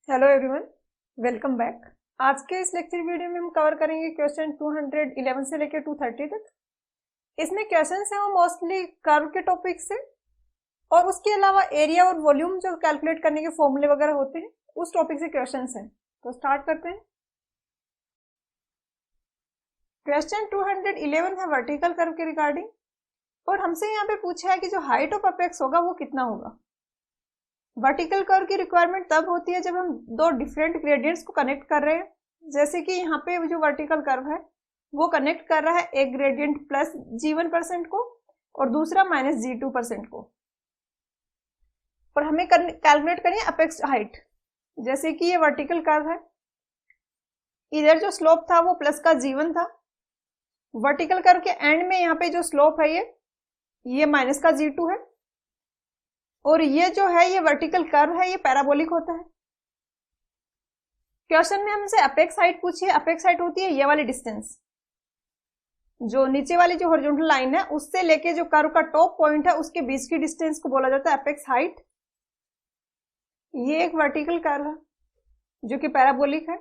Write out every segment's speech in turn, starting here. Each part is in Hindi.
Hello everyone, welcome back. आज के इस लेक्चर वीडियो में हम कवर करेंगे क्वेश्चन 211 से लेकर 230 तक। इसमें क्वेश्चंस हैं वो मोस्टली कर्व के टॉपिक से और उसके अलावा एरिया और वॉल्यूम जो कैलकुलेट करने के फॉर्मूले वगैरह होते हैं उस टॉपिक से क्वेश्चंस हैं। तो स्टार्ट करते हैं। क्वेश्चन 211 है वर्टिकल कर्व के रिगार्डिंग और हमसे यहाँ पे पूछा है कि जो हाइट ऑफ अपेक्स होगा वो कितना होगा। वर्टिकल कर्व की रिक्वायरमेंट तब होती है जब हम दो डिफरेंट ग्रेडियंट्स को कनेक्ट कर रहे हैं, जैसे कि यहाँ पे जो वर्टिकल कर्व है वो कनेक्ट कर रहा है एक ग्रेडियंट प्लस G1% को और दूसरा माइनस G2% को, और हमें कैलकुलेट करनी है अपेक्स हाइट। जैसे कि ये वर्टिकल कर्व है, इधर जो स्लोप था वो प्लस का G1 था, वर्टिकल कर्व के एंड में यहाँ पे जो स्लोप है ये माइनस का G2 है, और ये जो है ये वर्टिकल कर्व है, ये पैराबोलिक होता है। क्वेश्चन में हमसे अपेक्स हाइट पूछी है। अपेक्स हाइट होती है ये वाली डिस्टेंस, जो नीचे वाली जो हॉरिजॉन्टल लाइन है उससे लेके जो कर्व का टॉप पॉइंट है उसके बीच की डिस्टेंस को बोला जाता है अपेक्स हाइट। ये एक वर्टिकल कर्व है जो कि पैराबोलिक है।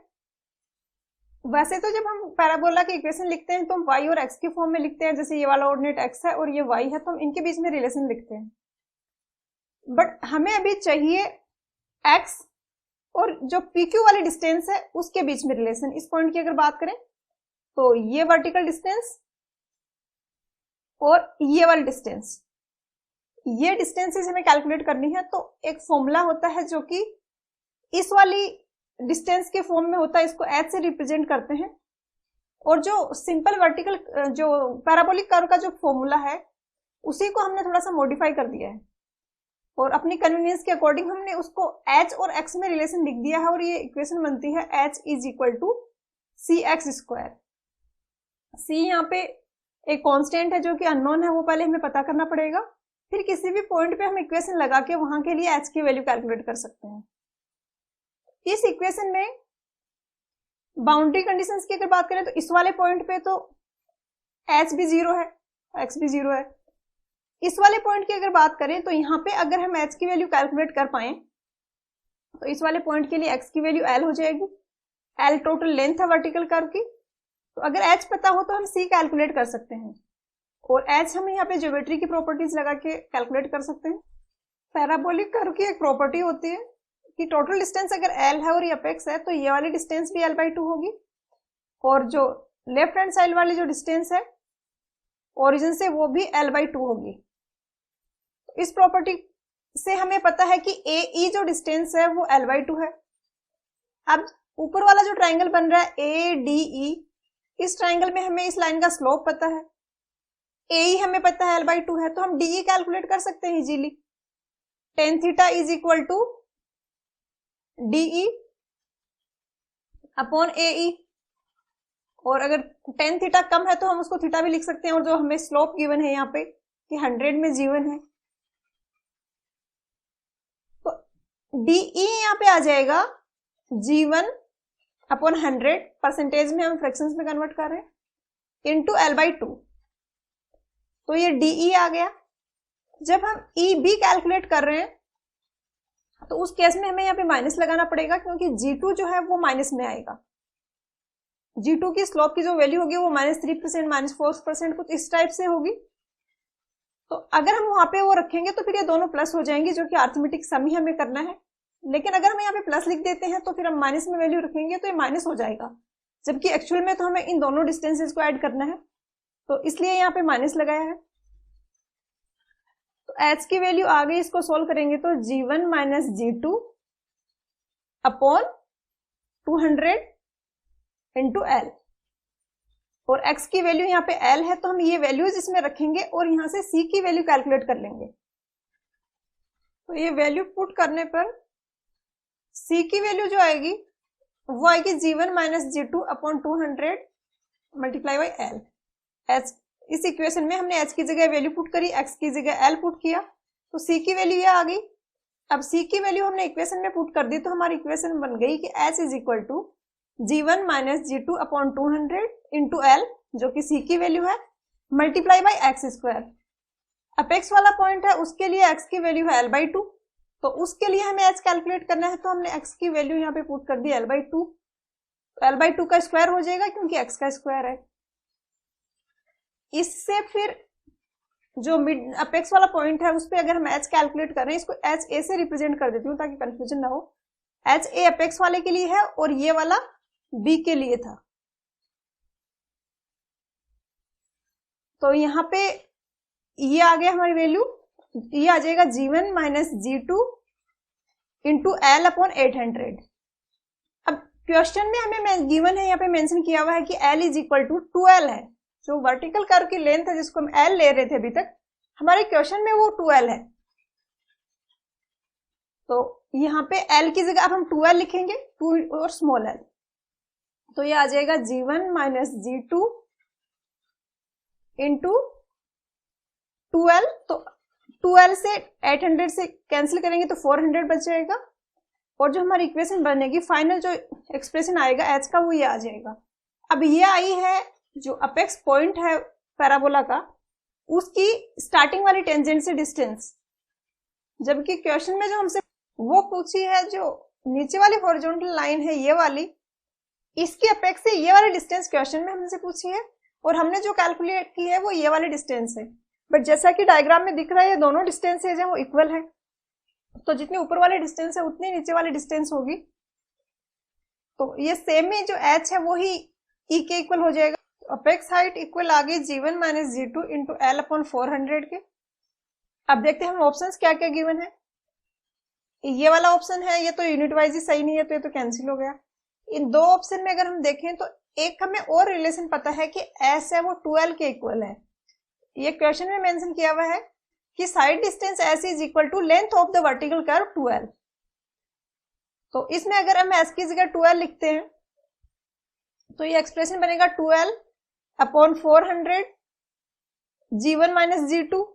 वैसे तो जब हम पैराबोला की इक्वेशन लिखते हैं तो हम y और x के फॉर्म में लिखते हैं, जैसे ये वाला ऑर्डिनेट x है और ये y है, तो हम इनके बीच में रिलेशन लिखते हैं। बट हमें अभी चाहिए x और जो PQ वाली डिस्टेंस है उसके बीच में रिलेशन। इस पॉइंट की अगर बात करें तो ये वर्टिकल डिस्टेंस और ये वाली डिस्टेंस, ये डिस्टेंसेस हमें कैलकुलेट करनी है। तो एक फॉर्मूला होता है जो कि इस वाली डिस्टेंस के फॉर्म में होता है, इसको h से रिप्रेजेंट करते हैं। और जो सिंपल वर्टिकल जो पैराबोलिक कर्व का जो फॉर्मूला है उसी को हमने थोड़ा सा मॉडिफाई कर दिया है और अपनी कन्वीनियंस के अकॉर्डिंग हमने उसको h और x में रिलेशन लिख दिया है, और ये इक्वेशन बनती है h is equal to cx square. c यहाँ पे एक कांस्टेंट है जो कि अननोन है, वो पहले हमें पता करना पड़ेगा, फिर किसी भी पॉइंट पे हम इक्वेशन लगा के वहां के लिए h की वैल्यू कैलकुलेट कर सकते हैं। इस इक्वेशन में बाउंड्री कंडीशंस की अगर बात करें तो इस वाले पॉइंट पे तो h भी 0 है, x भी 0 है। इस वाले पॉइंट की अगर बात करें तो यहाँ पे अगर हम h की वैल्यू कैलकुलेट कर पाए तो इस वाले पॉइंट के लिए x की वैल्यू l हो जाएगी। l टोटल लेंथ है वर्टिकल कर्व की, तो अगर h पता हो तो हम c कैलकुलेट कर सकते हैं, और h हम यहाँ पे ज्योमेट्री की प्रॉपर्टीज लगा के कैलकुलेट कर सकते हैं। पैराबोलिक कर्व की एक प्रॉपर्टी होती है कि टोटल डिस्टेंस अगर l है और ये अपेक्स है तो ये वाली डिस्टेंस भी l/2 होगी, और जो लेफ्ट हैंड साइड वाली जो डिस्टेंस है ओरिजिन से वो भी l/2 होगी। इस प्रॉपर्टी से हमें पता है कि AE जो डिस्टेंस है वो l/2 है। अब ऊपर वाला जो ट्राइंगल बन रहा है ADE, इस ट्राइंगल में हमें इस लाइन का स्लोप पता है, AE हमें पता है l/2 है, तो हम DE कैलकुलेट कर सकते हैं easily. tan theta is equal to DE upon AE, और अगर tan थीटा कम है तो हम उसको थीटा भी लिख सकते हैं, और जो हमें स्लोप गिवन है यहाँ पे कि 100 में G1 है, तो DE यहाँ पे आ जाएगा G1 अपॉन 100, परसेंटेज में हम फ्रैक्शंस में कन्वर्ट कर रहे हैं, इनटू l/2, तो ये DE आ गया। जब हम EB कैलकुलेट कर रहे हैं तो उस केस में हमें यहाँ पे माइनस लगाना पड़ेगा, क्योंकि G2 जो है वो माइनस में आएगा। G2 की स्लोप की जो वैल्यू होगी वो -3%, -4% कुछ इस टाइप से होगी। तो अगर हम वहां पे वो रखेंगे तो फिर ये दोनों प्लस हो जाएंगी, जो कि अरिथमेटिक सम ही हमें करना है। लेकिन अगर हम यहाँ पे प्लस लिख देते हैं तो फिर हम माइनस में वैल्यू रखेंगे तो ये माइनस हो जाएगा, जबकि एक्चुअल में तो हमें इन दोनों डिस्टेंसेस को ऐड करना है, तो इसलिए यहाँ पे माइनस लगाया है। तो h की वैल्यू आ गई, इसको सोल्व करेंगे तो G1 minus G2 upon 200 into l, और x की वैल्यू यहाँ पे l है, तो हम ये वैल्यूज इसमें रखेंगे और यहाँ से c की वैल्यू कैलकुलेट कर लेंगे। तो ये वैल्यू पुट करने पर c की वैल्यू जो आएगी वो आएगी G1 minus G2 upon 200 multiply by l। h इस इक्वेशन में हमने h की जगह वैल्यू पुट करी, x की जगह l पुट किया, तो c की वैल्यू ये आ गई। अब c की वैल्यू हमने इक्वेशन में पुट कर दी तो हमारी इक्वेशन बन गई कि h is equal to G1 minus G2 upon 200 into l, जो कि c की वैल्यू है, multiply by x square. Apex वाला पॉइंट है उसके लिए x की वैल्यू है l/2, तो उसके लिए हमें एच कैलकुलेट करना है, तो हमने एक्स की वैल्यू यहाँ पे पुट कर दी L/2। L/2 का स्क्वायर हो जाएगा क्योंकि एक्स का स्क्वायर है। इससे फिर जो मिड अपेक्स वाला पॉइंट है उस पर अगर हम एच कैलकुलेट कर रहे हैं, इसको एच ए से रिप्रेजेंट कर देती हूँ ताकि कंफ्यूजन ना हो। एच ए अपेक्स वाले के लिए है और ये वाला बी के लिए था। तो यहाँ पे ये आ गया हमारी वैल्यू, ये आ जाएगा G1 minus G2 into L/800। अब क्वेश्चन में हमें गिवन है, यहाँ पे मेंशन किया हुआ है कि L is equal to 2L है। जो वर्टिकल कर्व की लेंथ है जिसको हम L ले रहे थे अभी तक, हमारे क्वेश्चन में वो 2L है। तो यहाँ पे L की जगह अब हम 2L लिखेंगे, 2 और स्मॉल l। तो ये आ जाएगा G1 minus G2 into 2L। तो 2L से 800 से कैंसिल करेंगे तो 400 बच जाएगा, और जो हमारी इक्वेशन बनेगी फाइनल जो एक्सप्रेशन आएगा एच का वो ये आ जाएगा। अब ये आई है जो अपेक्स पॉइंट है पैराबोला का, उसकी स्टार्टिंग वाली टेंजेंट से डिस्टेंस, जबकि क्वेश्चन में जो हमसे वो पूछी है जो नीचे वाली हॉरिजॉन्टल लाइन है ये वाली, इसकी अपेक्स से ये वाली डिस्टेंस क्वेश्चन में हमसे पूछी है, और हमने जो कैलकुलेट की है वो ये वाली डिस्टेंस है। बट जैसा कि डायग्राम में दिख रहा है ये दोनों डिस्टेंसेज हैं वो इक्वल है, तो जितनी ऊपर वाली डिस्टेंस है उतनी नीचे वाली डिस्टेंस होगी। तो ये सेम ही जो h है वो ही e के इक्वल हो जाएगा। अपेक्स हाइट इक्वल आ गई G1 minus G2 into L/400 के। अब देखते हैं हम ऑप्शंस क्या क्या गिवन है। ये वाला ऑप्शन है, ये तो यूनिट वाइज ही सही नहीं है तो ये तो कैंसिल हो गया। इन दो ऑप्शन में अगर हम देखें तो एक हमें और रिलेशन पता है कि s है वो 2L के इक्वल है। ये क्वेश्चन में मेंशन किया हुआ है कि side distance s is equal to length of the vertical curve 2L। तो इसमें अगर हम s की जगह 2L लिखते हैं तो ये एक्सप्रेशन बनेगा 2L/400 G1 माइनस G2।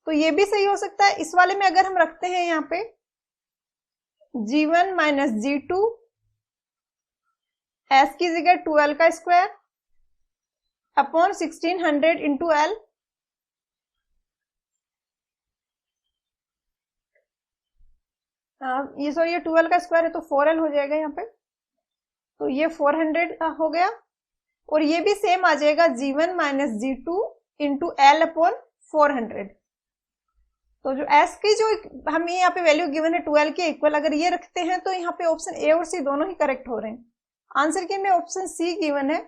तो ये भी सही हो सकता है। इस वाले में अगर हम रखते हैं यहाँ पे G1 माइनस G2, s की जगह 2L का स्क्वायर अपॉन 1600 इंटू L। ये सॉरी ये 2L का स्क्वायर है तो 4L हो जाएगा यहाँ पे, तो ये 400 का हो गया, और ये भी सेम आ जाएगा G1 minus G2 into L/400। तो जो s की जो हमें यहाँ पे वैल्यू गिवन है 2L के इक्वल, अगर ये रखते हैं तो यहाँ पे ऑप्शन ए और सी दोनों ही करेक्ट हो रहे हैं। आंसर के में ऑप्शन सी गिवन है,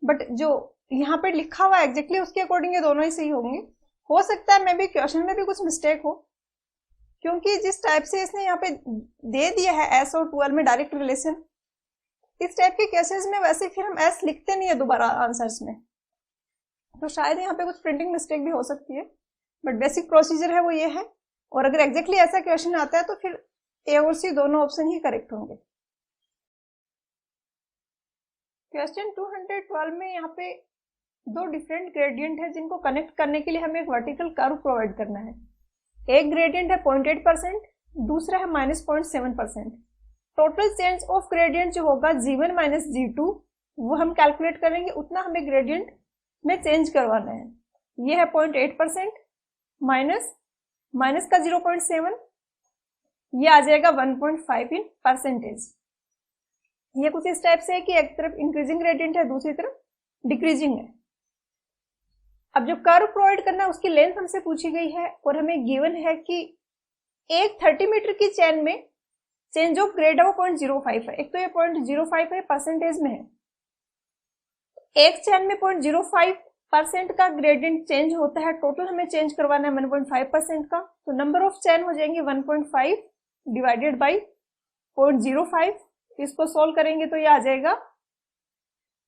बट जो यहाँ पे लिखा हुआ है एग्जैक्टली उसके अकॉर्डिंग ये दोनों ही सही होंगे। हो सकता है मे भी क्वेश्चन में भी कुछ मिस्टेक हो, क्योंकि जिस टाइप से इसने यहाँ पे दे दिया है s और 2L में डायरेक्ट रिलेशन, इस टाइप के केसेस में वैसे फिर हम s लिखते नहीं है दोबारा आंसर्स में, तो शायद यहाँ पे कुछ प्रिंटिंग मिस्टेक भी हो सकती है, बट बेसिक प्रोसीजर है वो ये है। और अगर एग्जैक्टली ऐसा क्वेश्चन आता है तो फिर ए और सी दोनों ऑप्शन ही करेक्ट होंगे। क्वेश्चन 212 में यहाँ पे दो डिफरेंट ग्रेडियंट है जिनको कनेक्ट करने के लिए हमें एक वर्टिकल कर्व प्रोवाइड करना है। एक ग्रेडियंट है 0.8%, दूसरा है -0.7%। टोटल चेंज ऑफ ग्रेडियंट जो होगा G1 माइनस G2 वो हम कैलकुलेट करेंगे, उतना हमें ग्रेडियंट में चेंज करवाना है। ये है 0.8% माइनस का 0.7, ये आ जाएगा 1.5 इन परसेंटेज। ये कुछ इस टाइप से है कि एक तरफ इंक्रीजिंग ग्रेडियंट है दूसरी तरफ डिक्रीजिंग है। अब जो कर्व प्रोवाइड करना है उसकी लेंथ हमसे पूछी गई है, और हमें गिवन है कि एक 30 मीटर की चेन में चेंज ऑफ ग्रेड है वो 0.05 है। एक तो ये 0.05 है परसेंटेज में है, एक चेन में 0.05% का ग्रेडियंट चेंज होता है, टोटल हमें चेंज करवाना है 1.5% का। तो नंबर ऑफ चेन हो जाएंगे 1.5 डिवाइडेड बाई 0.05। इसको सोल्व करेंगे तो ये आ जाएगा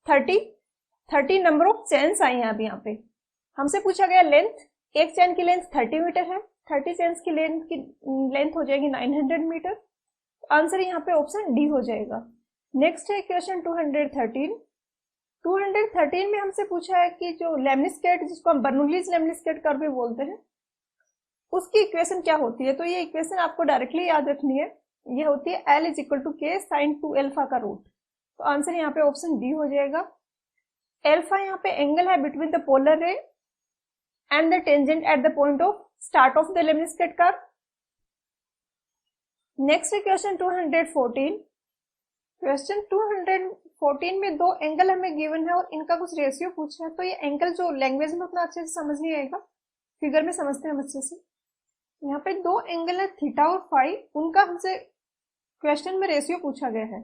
30 नंबर ऑफ चेन्स आई हैं। अब यहाँ पे हमसे पूछा गया लेंथ, एक चेन की लेंथ 30 मीटर है, 30 चेन्स की लेंथ हो जाएगी 900 मीटर। आंसर यहाँ पे ऑप्शन डी हो जाएगा। नेक्स्ट है क्वेश्चन 213 में हमसे पूछा है कि जो लेमनिस्केट, जिसको हम बर्नौलीज लेमनिस्केट कर्व भी बोलते हैं, उसकी इक्वेशन क्या होती है। तो ये इक्वेशन आपको डायरेक्टली याद रखनी है, ये होती है L is equal to K sine 2 alpha का रूट। तो आंसर यहाँ पे ऑप्शन डी हो जाएगा। अल्फा यहाँ पे एंगल है between the polar ray and the tangent at the point of start of the lemniscate curve. Next है क्वेश्चन 214। क्वेश्चन 214 में दो एंगल हमें गिवन है और इनका कुछ रेशियो पूछा है। तो ये एंगल जो लैंग्वेज में उतना अच्छे से समझ नहीं आएगा, फिगर में समझते हैं हम अच्छे से। यहाँ पे दो एंगल है थीटा और फाई, उनका हमसे क्वेश्चन में रेशियो पूछा गया है।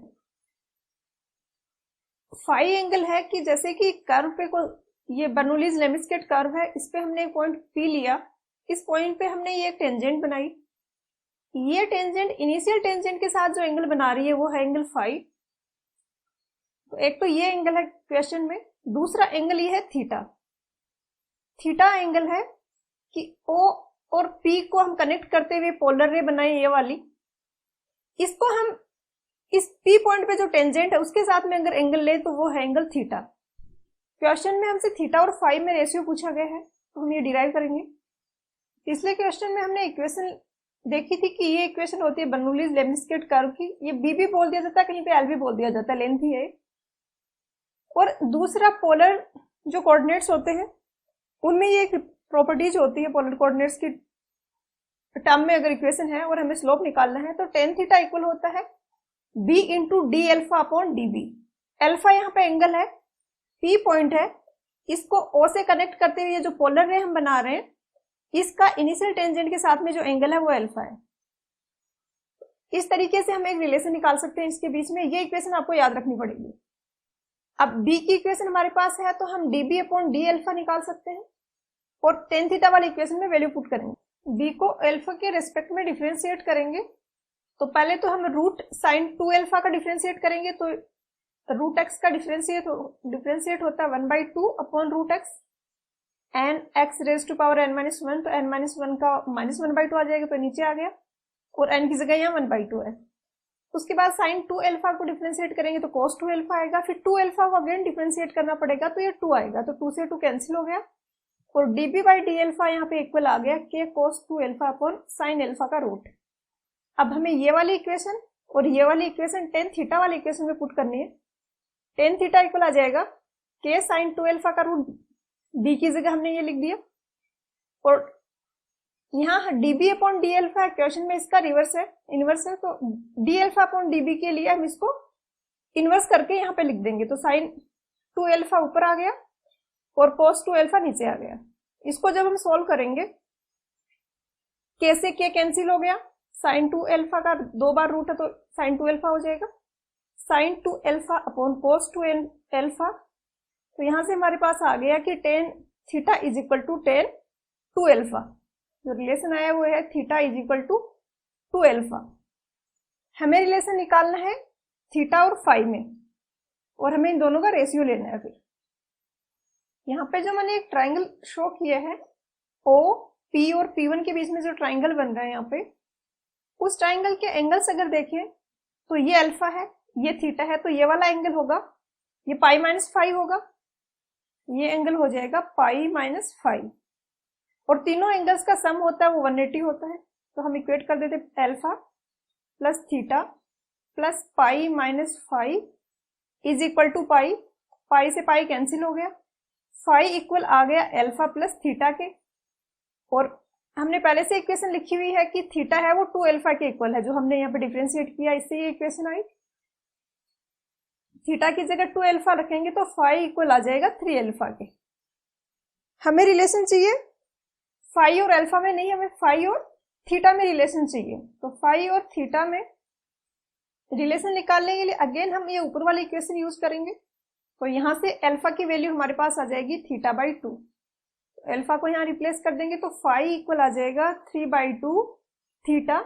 फाई एंगल है कि जैसे कि कर्व पे को ये बर्नौलीज लेमनिस्केट कर्व है, इस पे हमने एक पॉइंट पी लिया, इस पॉइंट पे हमने ये टेंजेंट बनाई, ये टेंजेंट इनिशियल टेंजेंट के साथ जो एंगल बना रही है वो है एंगल फाई। तो एक तो ये एंगल है क्वेश्चन में, दूसरा एंगल ये है थीटा। थीटा एंगल है कि ओ और पी को हम कनेक्ट करते हुए पोलर रे बनाए ये वाली, इसको हम इस पी पॉइंट पे जो टेंजेंट है उसके साथ में अगर एंगल ले तो वो है एंगल थीटा। क्वेश्चन में हमसे थीटा और फाई में रेशियो पूछा गया है, तो हम ये डिराइव करेंगे। पिछले क्वेश्चन में हमने इक्वेशन देखी थी कि ये इक्वेशन होती है बर्नौलीज लेमनिस्केट कर्व की, ये बी भी बोल दिया जाता है, कहीं पे एल भी बोल दिया जाता है, लेंथ ही है। और दूसरा पोलर जो कोऑर्डिनेट्स होते हैं उनमें ये एक प्रॉपर्टीज होती है पोलर कोऑर्डिनेट्स की टर्म में, अगर इक्वेशन है और हमें स्लोप निकालना है तो टेन थीटा इक्वल होता है b into d alpha upon d b. Alpha यहाँ पे एंगल है, p पॉइंट है, इसको o से कनेक्ट करते हुए जो पोलर रे हम बना रहे हैं इसका इनिशियल टेंजेंट के साथ में जो एंगल है वो एल्फा है। इस तरीके से हम एक रिलेशन निकाल सकते हैं इसके बीच में, ये इक्वेशन आपको याद रखनी पड़ेगी। अब b की इक्वेशन हमारे पास है तो हम d b upon d alpha निकाल सकते हैं और टेन थीटा वाली इक्वेशन में वैल्यू पुट करेंगे। b को एल्फा के रेस्पेक्ट में डिफरेंशिएट करेंगे, तो पहले तो हम रूट साइन 2 एल्फा का डिफरेंशिएट करेंगे, तो रूट एक्स का डिफरेंशिएट होता है 1/2 upon root x n x raise to power n minus 1, तो n माइनस 1 का -1/2 आ जाएगा, तो नीचे आ गया और n की जगह यहाँ 1/2 है। उसके बाद साइन 2 एल्फा को डिफरेंशिएट करेंगे तो cos 2 एल्फा आएगा, फिर 2 एल्फा को अगेन डिफरेंशिएट करना पड़ेगा तो ये 2 आएगा, तो 2 से 2 कैंसिल हो गया और db बाई डी एल्फा यहाँ पे इक्वल आ गया k cos 2 alpha upon sine alpha का रूट। अब हमें ये वाली इक्वेशन और ये वाली इक्वेशन टेन थीटा वाली इक्वेशन में पुट करनी है। टेन थीटा इक्वल आ जाएगा k साइन 2 एल्फा का रूट, b की जगह हमने ये लिख दिया, और यहाँ db upon d alpha question में इसका रिवर्स है, इनवर्स है, तो डी एल्फा अपॉन db के लिए हम इसको इनवर्स करके यहाँ पे लिख देंगे, तो साइन 2 एल्फा ऊपर आ गया और cos 2 एल्फा नीचे आ गया। इसको जब हम सोल्व करेंगे k से k कैंसिल हो गया, साइन 2 एल्फा का 2 बार रूट है तो साइन 2 एल्फा हो जाएगा, sine 2 alpha upon cos 2 alpha, तो यहां से हमारे पास आ गया कि tan theta is equal to tan 2 alpha. जो रिलेशन आया वो है theta is equal to 2 alpha. हमें रिलेशन निकालना है थीटा और फाई में, और हमें इन दोनों का रेशियो लेना है। फिर यहाँ पे जो मैंने एक ट्राइंगल शो किया है ओ पी और P1 के बीच में जो ट्राइंगल बन रहा है यहाँ पे, उस ट्राइंगल के एंगल्स अगर देखें तो ये अल्फा है, ये थीटा है, तो ये वाला एंगल होगा ये पाई माइनस फाइव होगा, ये एंगल हो जाएगा पाई माइनस फाइव, और तीनों एंगल्स का सम होता है वो 180 होता है। तो हम इक्वेट कर देते alpha plus theta plus pi minus five is equal to pi, pi से पाई कैंसिल हो गया, फाइव इक्वल आ गया अल्फा प्लस थीटा के, और हमने पहले से इक्वेशन लिखी हुई है कि थीटा है वो 2 एल्फा के इक्वल है, जो हमने यहाँ पे डिफरेंशिएट किया, इससे ये इक्वेशन आई। थीटा की जगह 2 एल्फा रखेंगे तो फाइव इक्वल आ जाएगा 3 एल्फा के। हमें रिलेशन चाहिए फाइव और अल्फा में नहीं, हमें फाइव और थीटा में रिलेशन चाहिए। तो फाइव और थीटा में रिलेशन निकालने के लिए अगेन हम ये ऊपर वाली इक्वेशन यूज करेंगे, तो यहाँ से अल्फा की वैल्यू हमारे पास आ जाएगी थीटा बाई 2, अल्फा को यहाँ रिप्लेस कर देंगे तो फाइव इक्वल आ जाएगा 3/2 थीटा,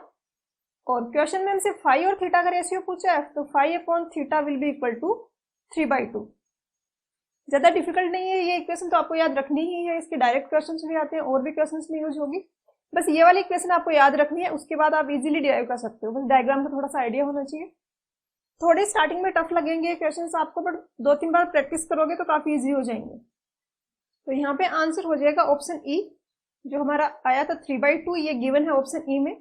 और क्वेश्चन में हमसे फाइव और थीटा का रेशियो पूछा है, तो five upon theta will be equal to 3/2। ज्यादा डिफिकल्ट नहीं है ये इक्वेशन, तो आपको याद रखनी ही है, इसके डायरेक्ट क्वेश्चंस भी आते हैं और भी क्वेश्चंस में यूज होगी, बस ये वाली इक्वेशन आपको याद रखनी है, उसके बाद आप इजीली डिराइव कर सकते हो, बस डायग्राम का थोड़ा सा आइडिया होना चाहिए। थोड़े स्टार्टिंग में टफ लगेंगे क्वेश्चंस आपको, बट 2-3 बार प्रैक्टिस करोगे तो काफी इजी हो जाएंगे। तो यहाँ पे आंसर हो जाएगा ऑप्शन ई, जो हमारा आया था 3/2, ये गिवन है ऑप्शन ई में।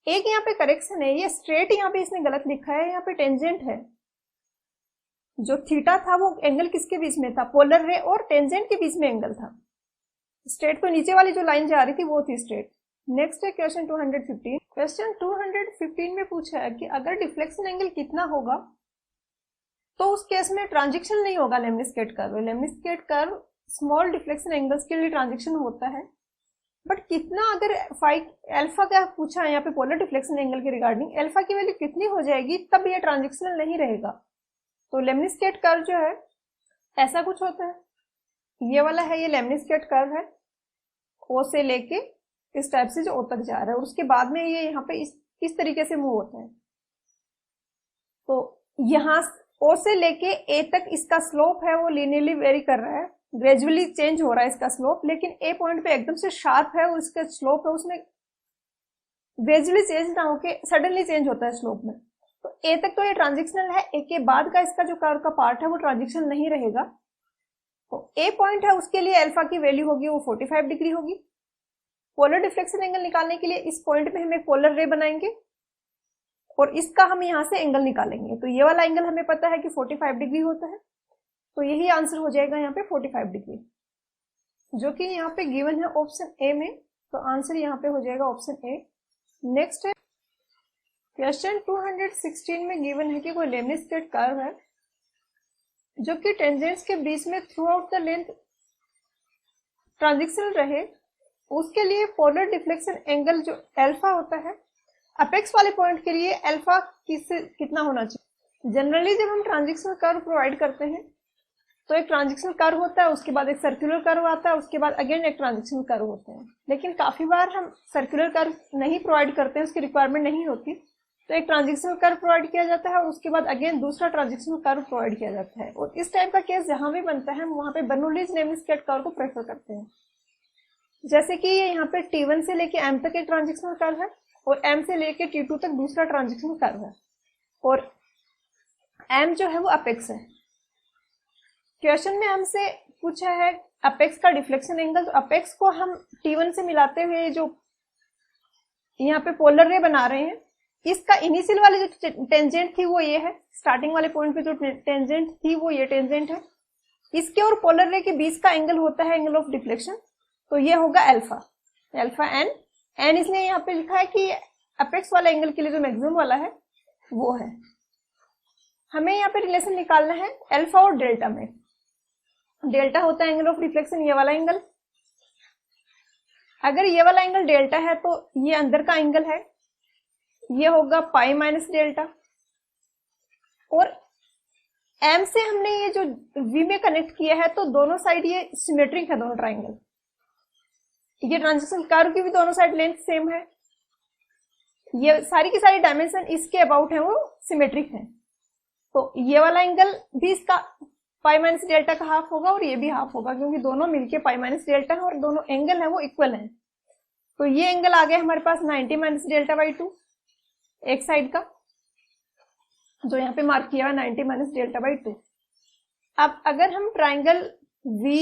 एक यहाँ पे करेक्शन है, ये स्ट्रेट यहाँ पे इसने गलत लिखा है, यहाँ पे टेंजेंट है। जो थीटा था वो एंगल किसके बीच में था, पोलर रे और टेंजेंट के बीच में एंगल था। स्ट्रेट तो नीचे वाली जो लाइन जा रही थी वो थी स्ट्रेट, नेक्स्ट है क्वेश्चन 215। क्वेश्चन 215 में पूछा है कि अगर डिफ्लेक्शन एंगल कितना होगा तो उस केस में ट्रांजिशन नहीं होगा lemniscate curve. Lemniscate curve small deflection angles के लिए ट्रांजिशन होता है, बट कितना, अगर अल्फा का पूछा है यहाँ पे पोलर डिफ्लेक्शन एंगल के रिगार्डिंग, अल्फा की वैल्यू कितनी हो जाएगी तब ये ट्रांजिशनल नहीं रहेगा। तो लेमनिस्केट कर्व जो है ऐसा कुछ होता है, ये वाला है, ये लेमनिस्केट कर्व है, ओ से लेके इस टाइप से जो ओ तक जा रहा है, और उसके बाद में ये यहाँ पे इस तरीके से मूव होता है। तो यहाँ ओ से लेके ए तक इसका स्लोप है वो लीनियरली वेरी कर रहा है, ग्रेजुअली चेंज हो रहा है इसका स्लोप, लेकिन ए पॉइंट पे एकदम से शार्प है और इसका स्लोप है उसमें ग्रेजुअली चेंज ना होके सडनली चेंज होता है स्लोप में। तो ए तक तो ये ट्रांजिशनल है, ए के बाद का इसका जो कर्व का पार्ट है वो ट्रांजिशन नहीं रहेगा। तो ए पॉइंट है उसके लिए अल्फा की वैल्यू होगी वो 45 डिग्री होगी। पोलर डिफ्लेक्शन एंगल निकालने के लिए इस पॉइंट पे हम एक पोलर रे बनाएंगे और इसका हम यहाँ से एंगल निकालेंगे। तो ये वाला एंगल हमें पता है कि 45 डिग्री होता है, तो यही आंसर हो जाएगा यहाँ पे 45 डिग्री, जो कि यहाँ पे गिवन है ऑप्शन ए में। तो आंसर यहाँ पे हो जाएगा ऑप्शन ए। नेक्स्ट है क्वेश्चन 216 में गिवन है कि कोई लेमनिस्केट कर्व है जो कि टेंजेंट्स के बीच में through out the length transitional रहे, उसके लिए पोलर डिफ्लेक्शन एंगल जो अल्फा होता है अपेक्स वाले पॉइंट के लिए अल्फा कितना होना चाहिए। जनरली जब हम ट्रांजिशनल कर्व प्रोवाइड करते हैं तो एक ट्रांजिशनल कर्व होता है, उसके बाद एक सर्कुलर कर्व आता है, उसके बाद अगेन एक ट्रांजिशनल कर्व होता है। लेकिन काफी बार हम सर्कुलर कर्व नहीं प्रोवाइड करते हैं, उसकी रिक्वायरमेंट नहीं होती, तो एक ट्रांजिशनल कर्व प्रोवाइड किया जाता है और उसके बाद अगेन दूसरा ट्रांजिशनल कर्व प्रोवाइड किया जाता है। और इस टाइप का केस जहां भी बनता है हम वहां पे बर्नौलीज लेमनिस्केट कर्व को प्रेफर करते हैं। जैसे कि ये यहाँ पे T1 से लेके M तक एक ट्रांजिशनल कर्व है और M से लेके T2 तक दूसरा ट्रांजिशनल कर्व है, और M जो है वो अपेक्स है। क्वेश्चन में हमसे पूछा है अपेक्स का डिफ्लेक्शन एंगल, तो अपेक्स को हम T1 से मिलाते हुए जो यहाँ पे पोलर रे बना रहे हैं, इसका इनिशियल वाली जो टेंजेंट थी वो ये है, स्टार्टिंग वाले पॉइंट पे जो टेंजेंट थी वो ये टेंजेंट है, इसके और पोलर रे के बीच का एंगल होता है एंगल ऑफ डिफ्लेक्शन, तो ये होगा अल्फा, अल्फा एन। एन इसलिए यहाँ पे लिखा है कि अपेक्स वाला एंगल के लिए जो मैक्सिमम वाला है वो है। हमें यहाँ पे रिलेशन निकालना है अल्फा और डेल्टा में। डेल्टा होता है एंगल ऑफ डिफ्लेक्शन, ये वाला एंगल, अगर ये वाला एंगल डेल्टा है तो ये अंदर का एंगल है, ये होगा पाई माइनस डेल्टा, और एम से हमने ये जो वी में कनेक्ट किया है तो दोनों साइड ये सिमेट्रिक है, दोनों ट्राइंगल, ये ट्रांजिशन कर्व की भी दोनों साइड लेंथ सेम है, ये सारी की सारी डायमेंशन इसके अबाउट है वो सिमेट्रिक है। तो ये वाला एंगल भी इसका पाई माइनस डेल्टा का हाफ होगा और ये भी हाफ होगा, क्योंकि दोनों मिलके पाई माइनस डेल्टा है और दोनों एंगल है वो इक्वल है। तो ये एंगल आ गया हमारे पास 90 माइनस डेल्टा बाई 2 एक साइड का, जो यहाँ पे मार्क किया हुआ 90 माइनस डेल्टा बाई 2। अब अगर हम ट्राइंगल वी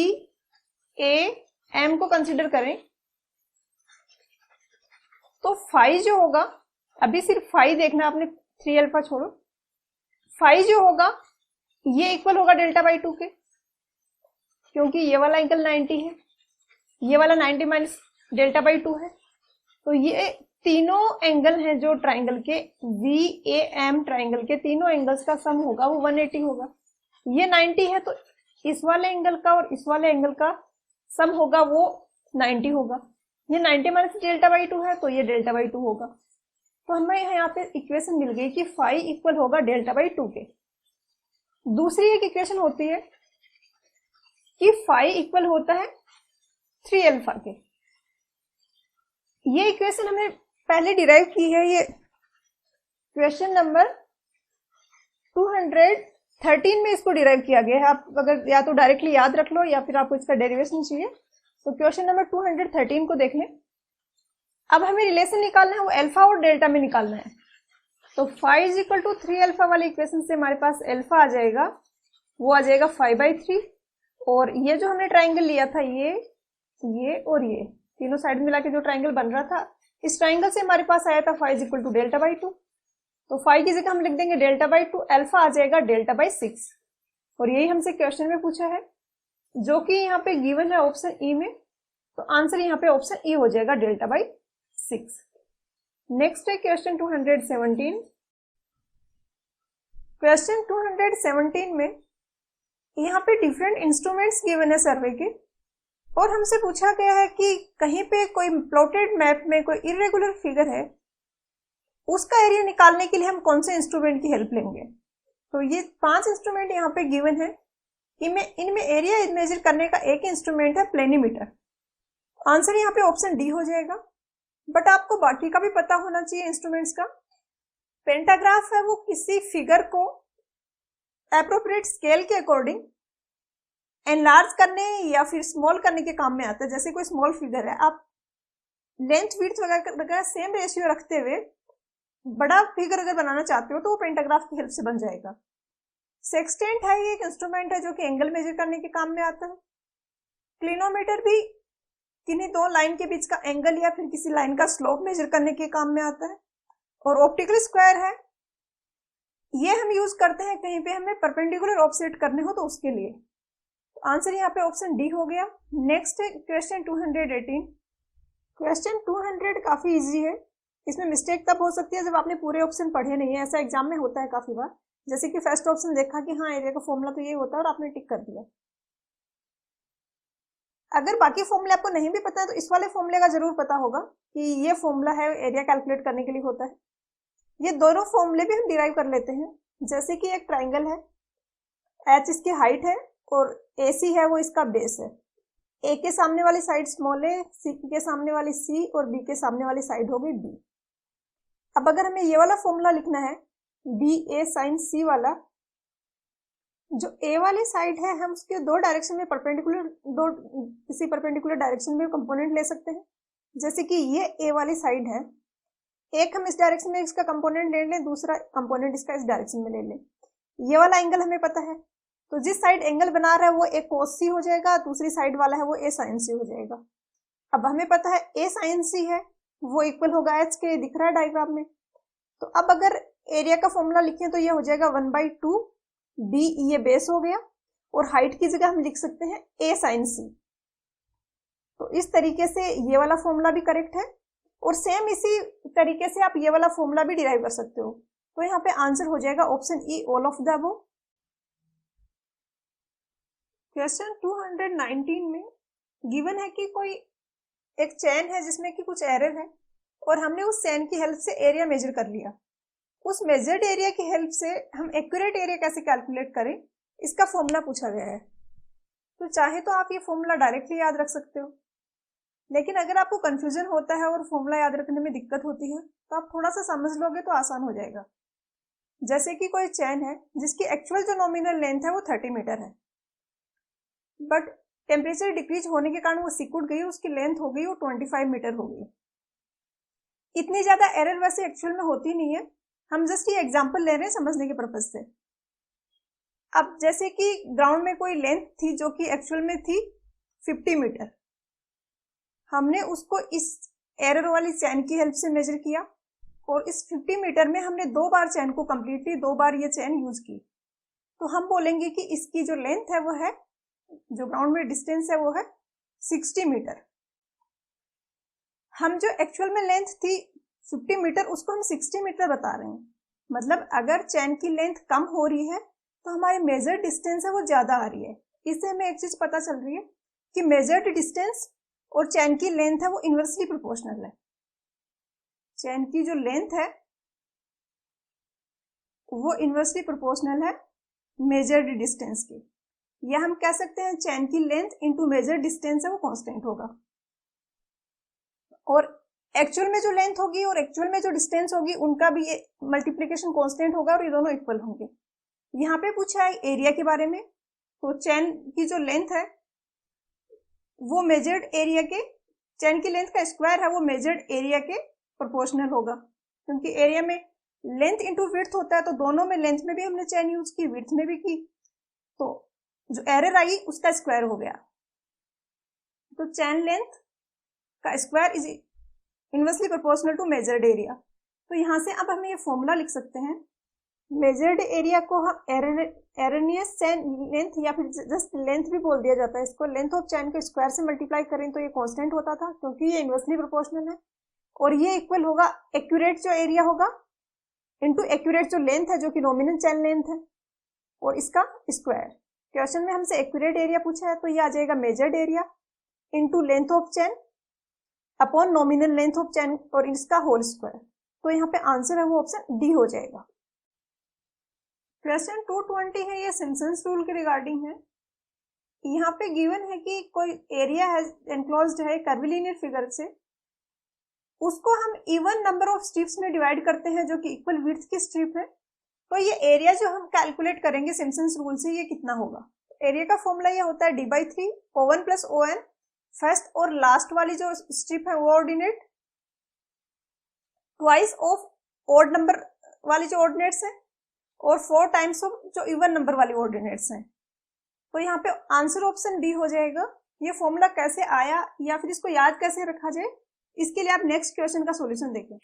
ए एम को कंसिडर करें तो फाई जो होगा, अभी सिर्फ फाई देखना आपने, 3 अल्फा छोड़ो, फाई जो होगा ये इक्वल होगा डेल्टा बाई 2 के, क्योंकि ये वाला एंगल 90 है, ये वाला 90 माइनस डेल्टा बाई 2 है। तो ये तीनों एंगल हैं जो ट्राइंगल के वी ए एम ट्राइंगल के तीनों एंगल्स का सम होगा वो 180 होगा। ये 90 है तो इस वाले एंगल का और इस वाले एंगल का सम होगा वो 90 होगा। ये 90 माइनस डेल्टा बाई 2 है तो ये डेल्टा बाई 2 होगा। तो हमें यहाँ पे इक्वेशन मिल गई कि फाई इक्वल होगा डेल्टा बाई 2 के। दूसरी एक इक्वेशन होती है कि फाई इक्वल होता है 3 अल्फा के। ये इक्वेशन हमने पहले डिराइव की है, ये क्वेश्चन नंबर 213 में इसको डिराइव किया गया है। आप अगर या तो डायरेक्टली याद रख लो या फिर आपको इसका डेरिवेशन चाहिए तो क्वेश्चन नंबर 213 को देख लें। अब हमें रिलेशन निकालना है वो अल्फा और डेल्टा में निकालना है। तो phi is equal to 3 alpha वाले इक्वेशन से हमारे पास अल्फा आ जाएगा, वो आ जाएगा 5/3, और ये जो हमने ट्राइंगल लिया था ये और ये तीनों साइड मिला के जो ट्राइंगल बन रहा था, इस ट्राइंगल से हमारे पास आया था phi is equal to delta by 2। तो फाई की जगह हम लिख देंगे डेल्टा बाई 2, अल्फा आ जाएगा डेल्टा बाई 6, और यही हमसे क्वेश्चन में पूछा है जो कि यहाँ पे गिवन है ऑप्शन ई में। तो आंसर यहाँ पे ऑप्शन ई हो जाएगा डेल्टा बाई 6। नेक्स्ट है क्वेश्चन 217। क्वेश्चन 217 में यहाँ पे डिफरेंट इंस्ट्रूमेंट्स गिवन है सर्वे के, और हमसे पूछा गया है कि कहीं पे कोई प्लॉटेड मैप में कोई इरेगुलर फिगर है, उसका एरिया निकालने के लिए हम कौन से इंस्ट्रूमेंट की हेल्प लेंगे। तो ये 5 इंस्ट्रूमेंट यहाँ पे गिवन है। इनमें एरिया मेजर करने का एक इंस्ट्रूमेंट है प्लेनीमीटर। आंसर यहाँ पे ऑप्शन डी हो जाएगा। बट आपको बाकी का भी पता होना चाहिए इंस्ट्रूमेंट्स का। पेंटाग्राफ है वो किसी फिगर को एप्रोप्रिएट स्केल के अकॉर्डिंग एनलार्ज करने या फिर स्मॉल करने के काम में आता है। जैसे कोई स्मॉल फिगर है, आप लेंथ विड्थ वगैरह सेम रेशियो रखते हुए बड़ा फिगर अगर बनाना चाहते हो तो वो पेंटाग्राफ की हेल्प से बन जाएगा। सेक्सटेंट है, ये एक इंस्ट्रूमेंट है जो कि एंगल मेजर करने के काम में आता है। क्लिनोमीटर भी किन्हीं दो लाइन के बीच का एंगल या फिर किसी लाइन का स्लोप मेजर करने के काम में आता है। और ऑप्टिकल स्क्वायर है, ये हम यूज करते हैं कहीं पे हमें परपेंडिकुलर ऑफसेट करने हो तो उसके लिए। तो आंसर यहाँ पे ऑप्शन डी हो गया। नेक्स्ट है क्वेश्चन 218। क्वेश्चन 200 काफी इजी है। इसमें मिस्टेक तब हो सकती है जब आपने पूरे ऑप्शन पढ़े नहीं है। ऐसा एग्जाम में होता है काफी बार, जैसे कि फर्स्ट ऑप्शन देखा कि हाँ एरिया का फॉर्मूला तो ये होता है और आपने टिक कर दिया। अगर बाकी फॉर्मूले आपको नहीं भी पता है तो इस वाले फॉर्मूले का जरूर पता होगा कि ये फॉर्मूला है एरिया कैलकुलेट करने के लिए होता है। ये दोनों फॉर्मूले भी हम डिराइव कर लेते हैं। जैसे कि एक ट्राइंगल है, एच इसकी हाइट है और AC है वो इसका बेस है। A के सामने वाली साइड स्मॉल है, C के सामने वाली C और B के सामने वाली साइड हो गई B। अब अगर हमें ये वाला फॉर्मूला लिखना है BA sin C वाला, जो A वाली साइड है हम उसके दो डायरेक्शन में किसी परपेंडिकुलर डायरेक्शन में कंपोनेंट ले सकते हैं। जैसे कि ये A वाली साइड है, एक हम इस डायरेक्शन में इसका कंपोनेंट ले लें, दूसरा कंपोनेंट इसका इस डायरेक्शन में ले लें। ये वाला एंगल हमें पता है, तो जिस साइड एंगल बना रहा है वो A cos C हो जाएगा, दूसरी साइड वाला है वो A sin C हो जाएगा। अब हमें पता है A sin C है वो इक्वल होगा H के, दिख रहा है डायग्राम में। तो अब अगर एरिया का फॉर्मूला लिखें तो ये हो जाएगा 1/2 B, ये बेस हो गया, और हाइट की जगह हम लिख सकते हैं A sin C। तो इस तरीके से ये वाला फॉर्मूला भी करेक्ट है, और सेम इसी तरीके से आप ये वाला फॉर्मूला भी डिराइव कर सकते हो। तो यहाँ पे आंसर हो जाएगा option E, all of the above. Question 219 में गिवन है कि कोई एक चेन है जिसमें कि कुछ एरर है, और हमने उस चेन की हेल्प से एरिया मेजर कर लिया। उस मेजर्ड एरिया की हेल्प से हम एक्यूरेट एरिया कैसे कैलकुलेट करें, इसका फॉर्मूला पूछा गया है। तो चाहे तो आप ये फॉर्मूला डायरेक्टली याद रख सकते हो, लेकिन अगर आपको कंफ्यूजन होता है और फॉर्मूला याद रखने में दिक्कत होती है तो आप थोड़ा सा समझ लोगे तो आसान हो जाएगा। जैसे कि कोई चेन है जिसकी एक्चुअल जो नॉमिनल लेंथ है वो 30 मीटर है, बट टेम्परेचर डिक्रीज होने के कारण वो सिकुड़ गई, उसकी लेंथ हो गई वो 25 मीटर हो गई। इतनी ज्यादा एरर वैसे एक्चुअल में होती नहीं है, हम जस्ट ये एग्जांपल ले रहे हैं समझने के पर्पज से। अब जैसे कि ग्राउंड में कोई लेंथ थी जो कि एक्चुअल में थी 50 मीटर, हमने उसको इस एरर वाली चेन की हेल्प से मेजर किया, और इस 50 मीटर में हमने 2 बार चेन को कंप्लीटली 2 बार ये चेन यूज की। तो हम बोलेंगे कि इसकी जो लेंथ है वो है, जो ग्राउंड में डिस्टेंस है वो है 60 मीटर। हम जो एक्चुअल में लेंथ थी 50 मीटर उसको हम 60 मीटर बता रहे हैं। मतलब अगर चेन की लेंथ कम हो रही है तो हमारी मेजर्ड डिस्टेंस है वो ज्यादा आ रही है। इससे हमें एक चीज पता चल रही है कि मेजर्ड डिस्टेंस और चेन की लेंथ है वो इनवर्सली प्रोपोर्शनल है। चेन की जो लेंथ है वो इनवर्सली प्रोपोर्शनल है मेजर्ड डिस्टेंस की, या हम कह सकते हैं चेन की लेंथ इनटू मेजर्ड डिस्टेंस है वो कांस्टेंट होगा, और एक्चुअल में जो लेंथ होगी और एक्चुअल में जो डिस्टेंस होगी उनका भी मल्टीप्लिकेशन कांस्टेंट होगा और ये दोनों इक्वल होंगे। यहाँ पे पूछा है एरिया के बारे में, तो चेन की जो लेंथ है वो मेजर्ड एरिया के, चेन की लेंथ का स्क्वायर है वो मेजर्ड एरिया के प्रोपोर्शनल होगा, क्योंकि एरिया में लेंथ इंटू विड्थ होता है, तो दोनों में लेंथ में भी हमने चेन यूज की, विड्थ में भी की, तो जो एरर आई उसका स्क्वायर हो गया। तो चेन लेंथ का square is inversely proportional to measured area. तो यहाँ से अब हम ये फॉर्मूला लिख सकते हैं, मेजर्ड एरिया को हम एरनियस चेन लेंथ या फिर जस्ट लेंथ भी बोल दिया जाता है इसको, लेंथ ऑफ चेन के स्क्वायर से मल्टीप्लाई करें तो ये कांस्टेंट होता था क्योंकि ये इनवर्सली प्रोपोर्शनल है, और ये इक्वल होगा एक्यूरेट जो एरिया होगा इनटू एक्यूरेट जो लेंथ है जो कि नॉमिनल चैन लेंथ है और इसका स्क्वायर। क्वेश्चन में हमसे एक्यूरेट एरिया पूछा है तो ये आ जाएगा measured area into length of chain upon nominal length of chain और इसका होल स्क्वायर। तो यहाँ पे आंसर है वो ऑप्शन डी हो जाएगा। क्वेश्चन 220 है, ये सिम्पसन्स रूल के रिगार्डिंग है। यहाँ पे गिवन है कि कोई एरिया है एनक्लोज्ड है कर्विलिनियर फिगर से, उसको हम इवन नंबर ऑफ स्ट्रिप्स में डिवाइड करते हैं जो कि इक्वल विड्थ की स्ट्रिप है। तो ये एरिया जो हम कैलकुलेट करेंगे सिम्पसन्स रूल से ये कितना होगा। एरिया का फॉर्मूला ये होता है d/3 O1 plus ON। First और लास्ट वाली जो स्ट्रिप है वो ordinate twice of odd number वाली जो ऑर्डिनेट्स है और 4 टाइम्स ऑफ जो इवन नंबर वाली ऑर्डिनेट्स हैं। तो यहाँ पे आंसर ऑप्शन डी हो जाएगा। ये फॉर्मूला कैसे आया या फिर इसको याद कैसे रखा जाए, इसके लिए आप नेक्स्ट क्वेश्चन का सॉल्यूशन देखें।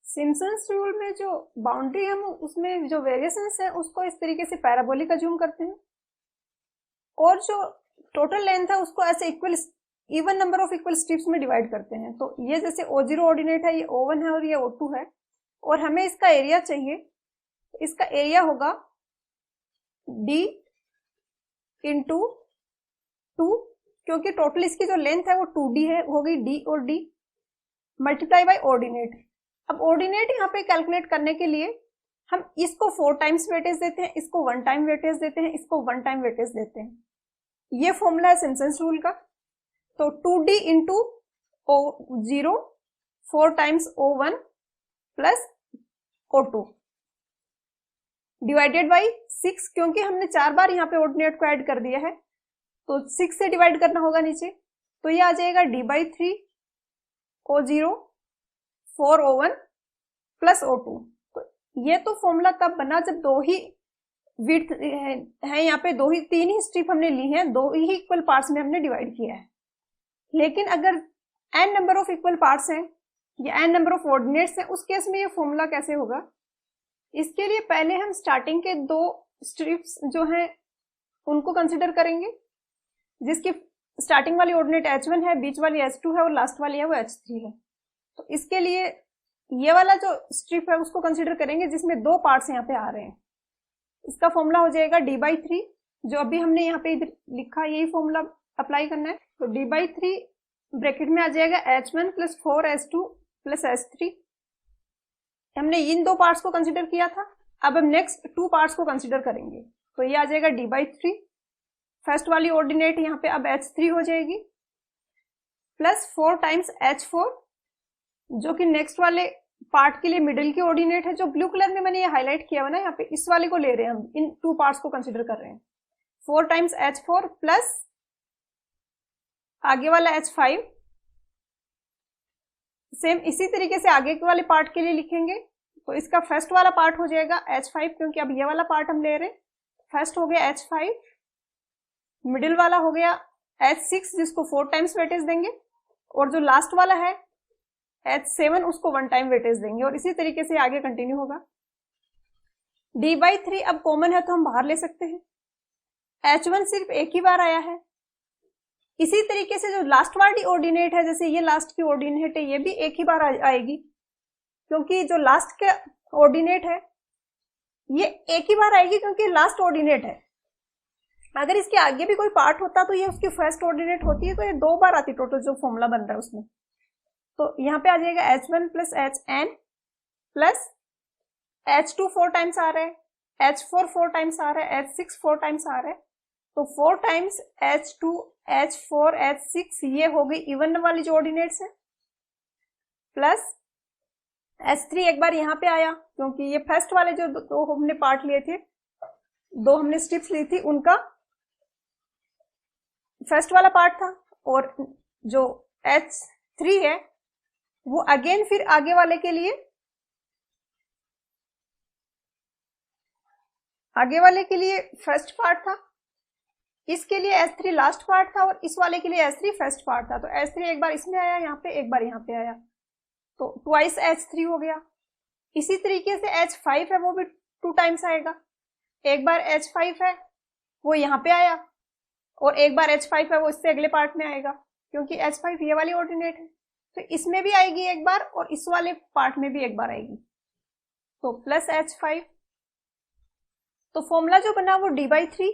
सिम्पसन्स रूल में जो बाउंड्री हम उसमें जो वेरिएशंस है उसको इस तरीके से पैराबोलिक अज्यूम करते हैं और जो टोटल लेंथ है उसको ऐसे equal even number of equal strips में डिवाइड करते हैं। तो ये जैसे O0 ऑर्डिनेट है, ये O1 है और ये O2 है और हमें इसका एरिया चाहिए। इसका एरिया होगा d इंटू 2, क्योंकि टोटल इसकी जो लेंथ है वो 2d है, हो गई d और d मल्टीप्लाई बाई ऑर्डिनेट। अब ऑर्डिनेट यहाँ पे कैलकुलेट करने के लिए हम इसको 4 टाइम्स वेटेज देते हैं, इसको 1 टाइम वेटेज देते हैं, इसको 1 टाइम वेटेज देते हैं। ये फॉर्मूला है सिम्पसन्स रूल का। तो 2d into O0 4 times O1 plus O2 divided by 6, क्योंकि हमने 4 बार यहाँ पे ऑर्डिनेट को ऐड कर दिया है तो 6 से डिवाइड करना होगा नीचे। तो ये आ जाएगा d/3 O0 4 O1 plus O2। तो ये तो फॉर्मूला तब बना जब दो ही विड्थ है यहाँ पे, 3 ही स्ट्रिप हमने ली है, 2 ही इक्वल पार्ट्स में हमने डिवाइड किया है। लेकिन अगर n number of equal parts हैं या n नंबर ऑफ ऑर्डिनेट्स हैं, उस केस में ये फॉर्मूला कैसे होगा। इसके लिए पहले हम स्टार्टिंग के 2 स्ट्रिप्स जो हैं उनको कंसिडर करेंगे, जिसकी स्टार्टिंग वाली ऑर्डिनेट H1 है, बीच वाली H2 है और लास्ट वाली है वो H3 है। तो इसके लिए ये वाला जो स्ट्रिप है उसको कंसिडर करेंगे जिसमें 2 पार्ट्स यहाँ पे आ रहे हैं। इसका फॉर्मूला हो जाएगा d/3, जो अभी हमने यहाँ पे इधर लिखा यही फॉर्मूला अप्लाई करना है। तो d/3 ब्रैकेट में आ जाएगा H1 plus 4H2 plus H3। हमने इन 2 पार्ट्स को कंसिडर किया था, अब हम नेक्स्ट 2 पार्ट्स को कंसिडर करेंगे। तो ये आ जाएगा d/3, फर्स्ट वाली ऑर्डिनेट यहाँ पे अब H3 हो जाएगी प्लस 4 टाइम्स H4, जो कि नेक्स्ट वाले पार्ट के लिए मिडिल की ऑर्डिनेट है। जो ब्लू कलर में मैंने ये हाईलाइट किया हुआ ना, यहाँ पे इस वाले को ले रहे हैं हम, इन 2 पार्ट्स को कंसिडर कर रहे हैं। 4 टाइम्स H4 प्लस आगे वाला H5। सेम इसी तरीके से आगे के वाले पार्ट के लिए लिखेंगे। तो इसका फर्स्ट वाला पार्ट हो जाएगा H5, क्योंकि अब ये वाला पार्ट हम ले रहे हैं। फर्स्ट हो गया H5, मिडिल वाला हो गया H6 जिसको 4 टाइम्स वेटेज देंगे, और जो लास्ट वाला है H7 उसको 1 टाइम वेटेज देंगे, और इसी तरीके से आगे कंटिन्यू होगा। d/3 अब कॉमन है तो हम बाहर ले सकते हैं। H1 सिर्फ एक ही बार आया है। इसी तरीके से जो लास्ट वाली ऑर्डिनेट है, जैसे ये लास्ट की ऑर्डिनेट है, ये भी एक ही बार आएगी, क्योंकि जो लास्ट के ऑर्डिनेट है ये एक ही बार आएगी क्योंकि लास्ट ऑर्डिनेट है। अगर इसके आगे भी कोई पार्ट होता तो ये उसकी फर्स्ट ऑर्डिनेट होती है, तो ये 2 बार आती टोटल जो फॉर्मूला बन रहा है उसमें। तो यहाँ पे आ जाएगा H1 plus HN plus H2 4 times आ रहा है, H4 4 टाइम्स आ रहा है, H6 4 टाइम्स आ रहा है। तो 4 टाइम्स H2 H4 H6 ये हो गई इवन वाली जो ऑर्डिनेट्स है, प्लस H3 एक बार यहाँ पे आया क्योंकि ये फर्स्ट वाले जो 2 हमने पार्ट लिए थे, 2 हमने स्ट्रिप्स ली थी, उनका फर्स्ट वाला पार्ट था, और जो H3 है वो अगेन फिर आगे वाले के लिए फर्स्ट पार्ट था, इसके लिए H3 लास्ट पार्ट था, और इस वाले के लिए H3 फर्स्ट पार्ट था। तो H3 एक बार इसमें आया यहाँ पे, एक बार यहाँ पे आया, तो ट्वाइस H3 हो गया। इसी तरीके से H5 है वो भी 2 टाइम्स आएगा, एक बार H5 है वो यहाँ पे आया, और एक बार H5 है वो इससे अगले पार्ट में आएगा, क्योंकि H5 ये वाली ऑर्डिनेट है। तो इसमें भी आएगी एक बार और इस वाले पार्ट में भी एक बार आएगी, तो प्लस H5। तो फॉर्मूला जो बना वो D/3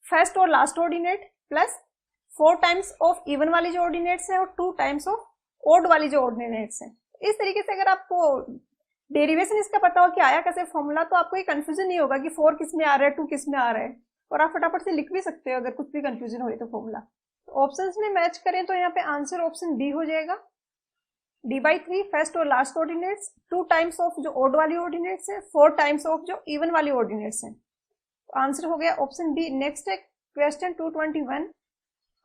फर्स्ट और last ordinate plus 4 times of even वाली जो ऑर्डिनेट्स है और 2 टाइम्स ऑफ ओड वाली जो ऑर्डिनेट्स है। इस तरीके से अगर आपको डेरिवेशन इसका पता हो कि आया कैसे फॉर्मूला, तो आपको ये कंफ्यूजन नहीं होगा कि 4 किस में आ रहा है, 2 किस में आ रहा है, और आप फटाफट से लिख भी सकते हो अगर कुछ भी कंफ्यूजन हो तो फॉर्मूला। तो ऑप्शंस में मैच करें तो यहाँ पे आंसर ऑप्शन डी हो जाएगा, D/3 फर्स्ट और लास्ट ऑर्डिनेट्स, 2 टाइम्स ऑफ जो ओड वाली ऑर्डिनेट्स है, 4 टाइम्स ऑफ जो इवन वाली ऑर्डिनेट्स है। तो आंसर हो गया ऑप्शन डी। नेक्स्ट है क्वेश्चन 221।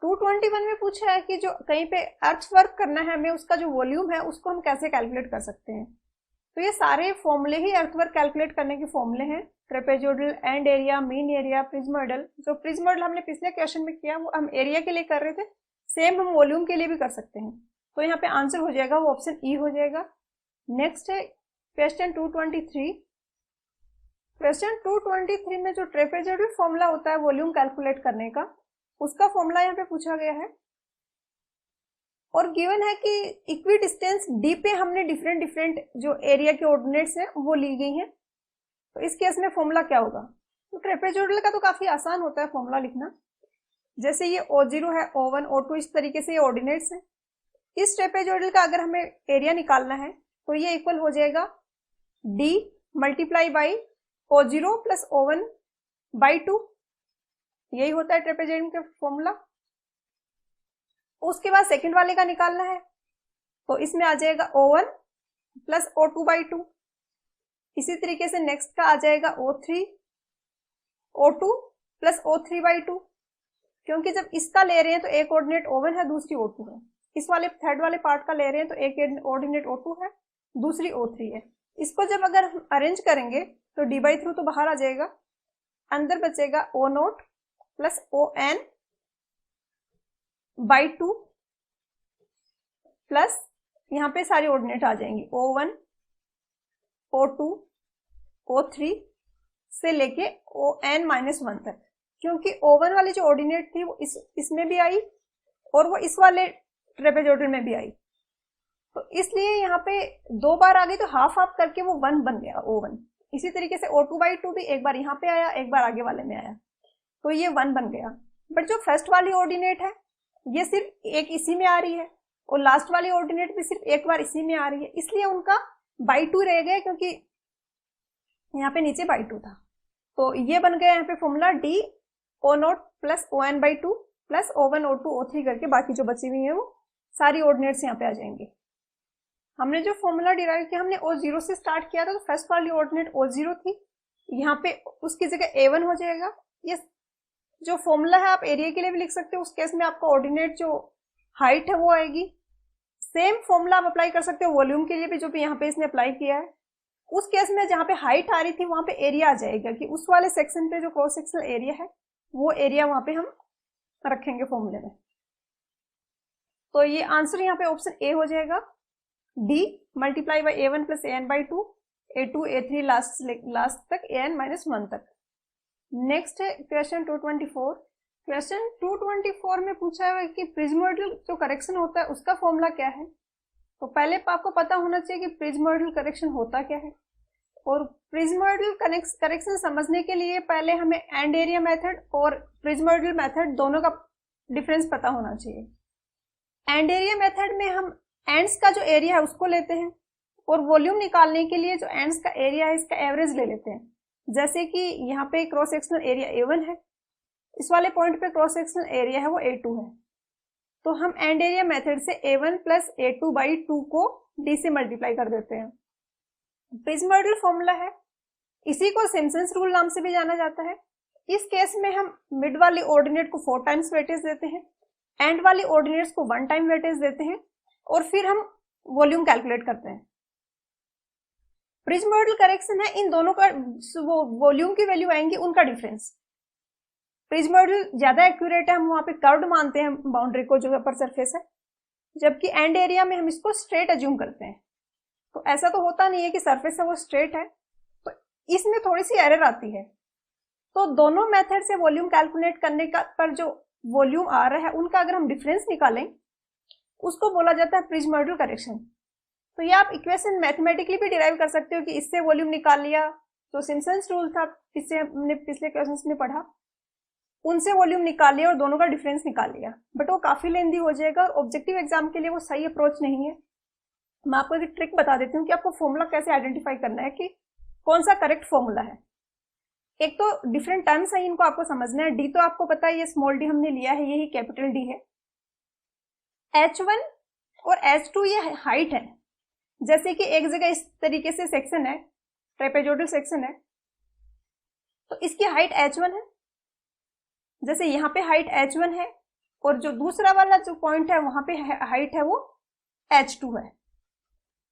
221 में पूछा है कि जो कहीं पे अर्थ वर्क करना है हमें, उसका जो वॉल्यूम है उसको हम कैसे कैलकुलेट कर सकते हैं। तो ये सारे फॉर्मूले ही अर्थवर्क कैलकुलेट करने के फॉर्मूले हैं, trapezoidal, end area, mean area, prismoidal. जो प्रिज्मोइडल हमने पिछले क्वेश्चन में किया वो हम एरिया के लिए कर रहे थे, सेम हम वॉल्यूम के लिए भी कर सकते हैं। तो यहाँ पे आंसर हो जाएगा वो ऑप्शन ई हो जाएगा। नेक्स्ट है क्वेश्चन 223। क्वेश्चन 223 में जो ट्रेपेजोइडल फॉर्मूला होता है वॉल्यूम कैलकुलेट करने का, उसका फॉर्मूला यहाँ पे पूछा गया है और गिवन है कि इक्वी डिस्टेंस डी पे हमने डिफरेंट जो एरिया के ऑर्डिनेट्स हैं वो ली गई हैं। तो इस केस में फॉर्मूला क्या होगा। तो ट्रेपेजोइडल का तो काफी आसान होता है फॉर्मूला लिखना, जैसे ये O0 है, O1, O2, इस तरीके से ये ऑर्डिनेट्स हैं। इस ट्रेपेजोइडल का अगर हमें एरिया निकालना है तो ये इक्वल हो जाएगा D multiply by O0 plus O1 by 2। यही होता है ट्रेपेजोइडल का फॉर्मूला। उसके बाद सेकंड वाले का निकालना है तो इसमें आ जाएगा O1 प्लस O2 बाई 2। इसी तरीके से नेक्स्ट का आ जाएगा O3 O2 plus O3 by 2, क्योंकि जब इसका ले रहे हैं तो एक ऑर्डिनेट O1 है, दूसरी O2 है। इस वाले थर्ड वाले पार्ट का ले रहे हैं तो एक ऑर्डिनेट O2 है, दूसरी O3 है। इसको जब अगर हम अरेंज करेंगे तो D/3 तो बाहर आ जाएगा, अंदर बचेगा O0 plus ON by 2 plus यहाँ पे सारी ऑर्डिनेट आ जाएंगी O1 O2 O3 से लेके ON-1 तक, क्योंकि O1 वाली जो ऑर्डिनेट थी वो इसमें भी आई और वो इस वाले ट्रेपेजोइडल में भी आई, तो इसलिए यहाँ पे 2 बार आ गई तो हाफ हाफ करके वो 1 बन गया O1। इसी तरीके से O2 बाई 2 भी एक बार यहाँ पे आया, एक बार आगे वाले में आया, तो ये 1 बन गया। बट जो फर्स्ट वाली ऑर्डिनेट है ये सिर्फ एक इसी में आ रही है और लास्ट वाली ऑर्डिनेट भी सिर्फ एक बार इसी में आ रही है, इसलिए उनका बाई 2 रह गया, क्योंकि यहाँ पे नीचे बाई 2 था। तो ये बन गया यहाँ पे formula D O0 plus ON by 2 plus O1 O2 O3 करके बाकी जो बची हुई है वो सारी ऑर्डिनेट्स यहाँ पे आ जाएंगे। हमने जो फॉर्मूला डिराइव किया हमने O0 से स्टार्ट किया था, तो फर्स्ट वाली ऑर्डिनेट O0 थी, यहाँ पे उसकी जगह A1 हो जाएगा। ये जो फॉर्मूला है आप एरिया के लिए भी लिख सकते हो, उस केस में आपका ऑर्डिनेट जो हाइट है वो आएगी। सेम फॉर्मूला आप अप्लाई कर सकते हो वॉल्यूम के लिए भी, जो भी यहाँ पे इसने अप्लाई किया है। उस केस में जहाँ पे हाइट आ रही थी वहां पे एरिया आ जाएगा, कि उस वाले सेक्शन पे जो क्रॉस सेक्शनल एरिया है वो एरिया वहां पे हम रखेंगे फॉर्मूले में। तो ये आंसर यहाँ पे ऑप्शन ए हो जाएगा, D multiply by A1 plus AN by 2, A2 A3 last तक AN-1 तक। नेक्स्ट है क्वेश्चन 224। क्वेश्चन 224 में पूछा है कि प्रिज्मोइडल जो करेक्शन होता है उसका फॉर्मूला क्या है। तो पहले आपको पता होना चाहिए कि प्रिज्मोइडल करेक्शन होता क्या है, और प्रिज्मोइडल करेक्शन समझने के लिए पहले हमें एंड एरिया मेथड और प्रिज्मोइडल मेथड दोनों का डिफरेंस पता होना चाहिए। एंड एरिया मेथड में हम एंड्स का जो एरिया है उसको लेते हैं और वॉल्यूम निकालने के लिए जो एंड्स का एरिया है इसका एवरेज ले लेते हैं। जैसे कि यहाँ पे क्रॉस सेक्शनल एरिया A1 है, इस वाले पॉइंट पे क्रॉस सेक्शनल एरिया है वो A2 है, तो हम एंड एरिया मेथड से A1 प्लस A2 बाई 2 को D से मल्टीप्लाई कर देते हैं। प्रिज्मोइडल फॉर्मूला है, इसी को सिम्पसन्स रूल नाम से भी जाना जाता है। इस केस में हम मिड वाली ऑर्डिनेट को 4 टाइम्स वेटेज देते हैं, एंड वाली ऑर्डिनेट्स को 1 टाइम वेटेज देते हैं और फिर हम वॉल्यूम कैलकुलेट करते हैं। प्रिज्मोइडल करेक्शन है, इन दोनों का वो वॉल्यूम की वैल्यू आएंगी उनका डिफरेंस। प्रिज्मोइडल ज्यादा एक्यूरेट है, हम वहां पे कर्व्ड मानते हैं बाउंड्री को जो अपर सरफेस है, जबकि एंड एरिया में हम इसको स्ट्रेट एज्यूम करते हैं। तो ऐसा तो होता नहीं है कि सरफेस है वो स्ट्रेट है, तो इसमें थोड़ी सी एरर आती है। तो दोनों मेथड से वॉल्यूम कैलकुलेट करने का पर जो वॉल्यूम आ रहा है उनका अगर हम डिफरेंस निकालें उसको बोला जाता है प्रिज्मोइडल करेक्शन। तो ये आप इक्वेशन मैथमेटिकली भी डिराइव कर सकते हो कि इससे वॉल्यूम निकाल लिया, तो सिम्पसन्स रूल था, इससे हमने पिछले क्वेश्चंस में पढ़ा, उनसे वॉल्यूम निकाल लिया और दोनों का डिफरेंस निकाल लिया, बट वो काफी लेंदी हो जाएगा और ऑब्जेक्टिव एग्जाम के लिए वो सही अप्रोच नहीं है। मैं आपको एक ट्रिक बता देती हूँ कि आपको फॉर्मूला कैसे आइडेंटिफाई करना है कि कौन सा करेक्ट फॉर्मूला है। एक तो डिफरेंट टर्म्स है, इनको आपको समझना है। डी तो आपको पता है, ये स्मॉल डी हमने लिया है, यही कैपिटल डी है। H1 और H2 ये हाइट है। जैसे कि एक जगह इस तरीके से सेक्शन है, ट्रेपेजोइडल सेक्शन है, तो इसकी हाइट H1 है। जैसे यहाँ पे हाइट H1 है और जो दूसरा वाला जो पॉइंट है वहां पे हाइट है वो H2 है।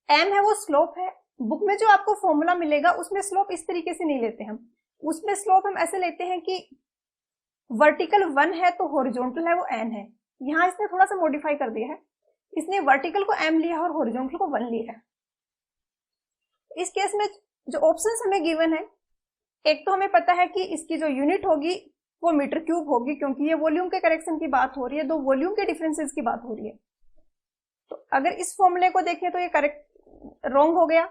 M है वो स्लोप है। बुक में जो आपको फॉर्मूला मिलेगा उसमें स्लोप इस तरीके से नहीं लेते हम, उसमें स्लोप हम ऐसे लेते हैं कि वर्टिकल 1 है तो हॉरिजॉन्टल है वो n है। यहाँ इसने थोड़ा सा मॉडिफाई कर दिया है, इसने वर्टिकल को m लिया और हॉरिजॉन्टल को 1 लिया है। इस केस में जो ऑप्शंस हमें गिवन है, एक तो हमें पता है कि इसकी जो यूनिट होगी वो मीटर क्यूब होगी, क्योंकि ये वॉल्यूम के करेक्शन की बात हो रही है, दो वॉल्यूम के डिफरेंसेस की बात हो रही है। तो अगर इस फॉर्मूले को देखें तो ये करेक्ट रॉन्ग हो गया,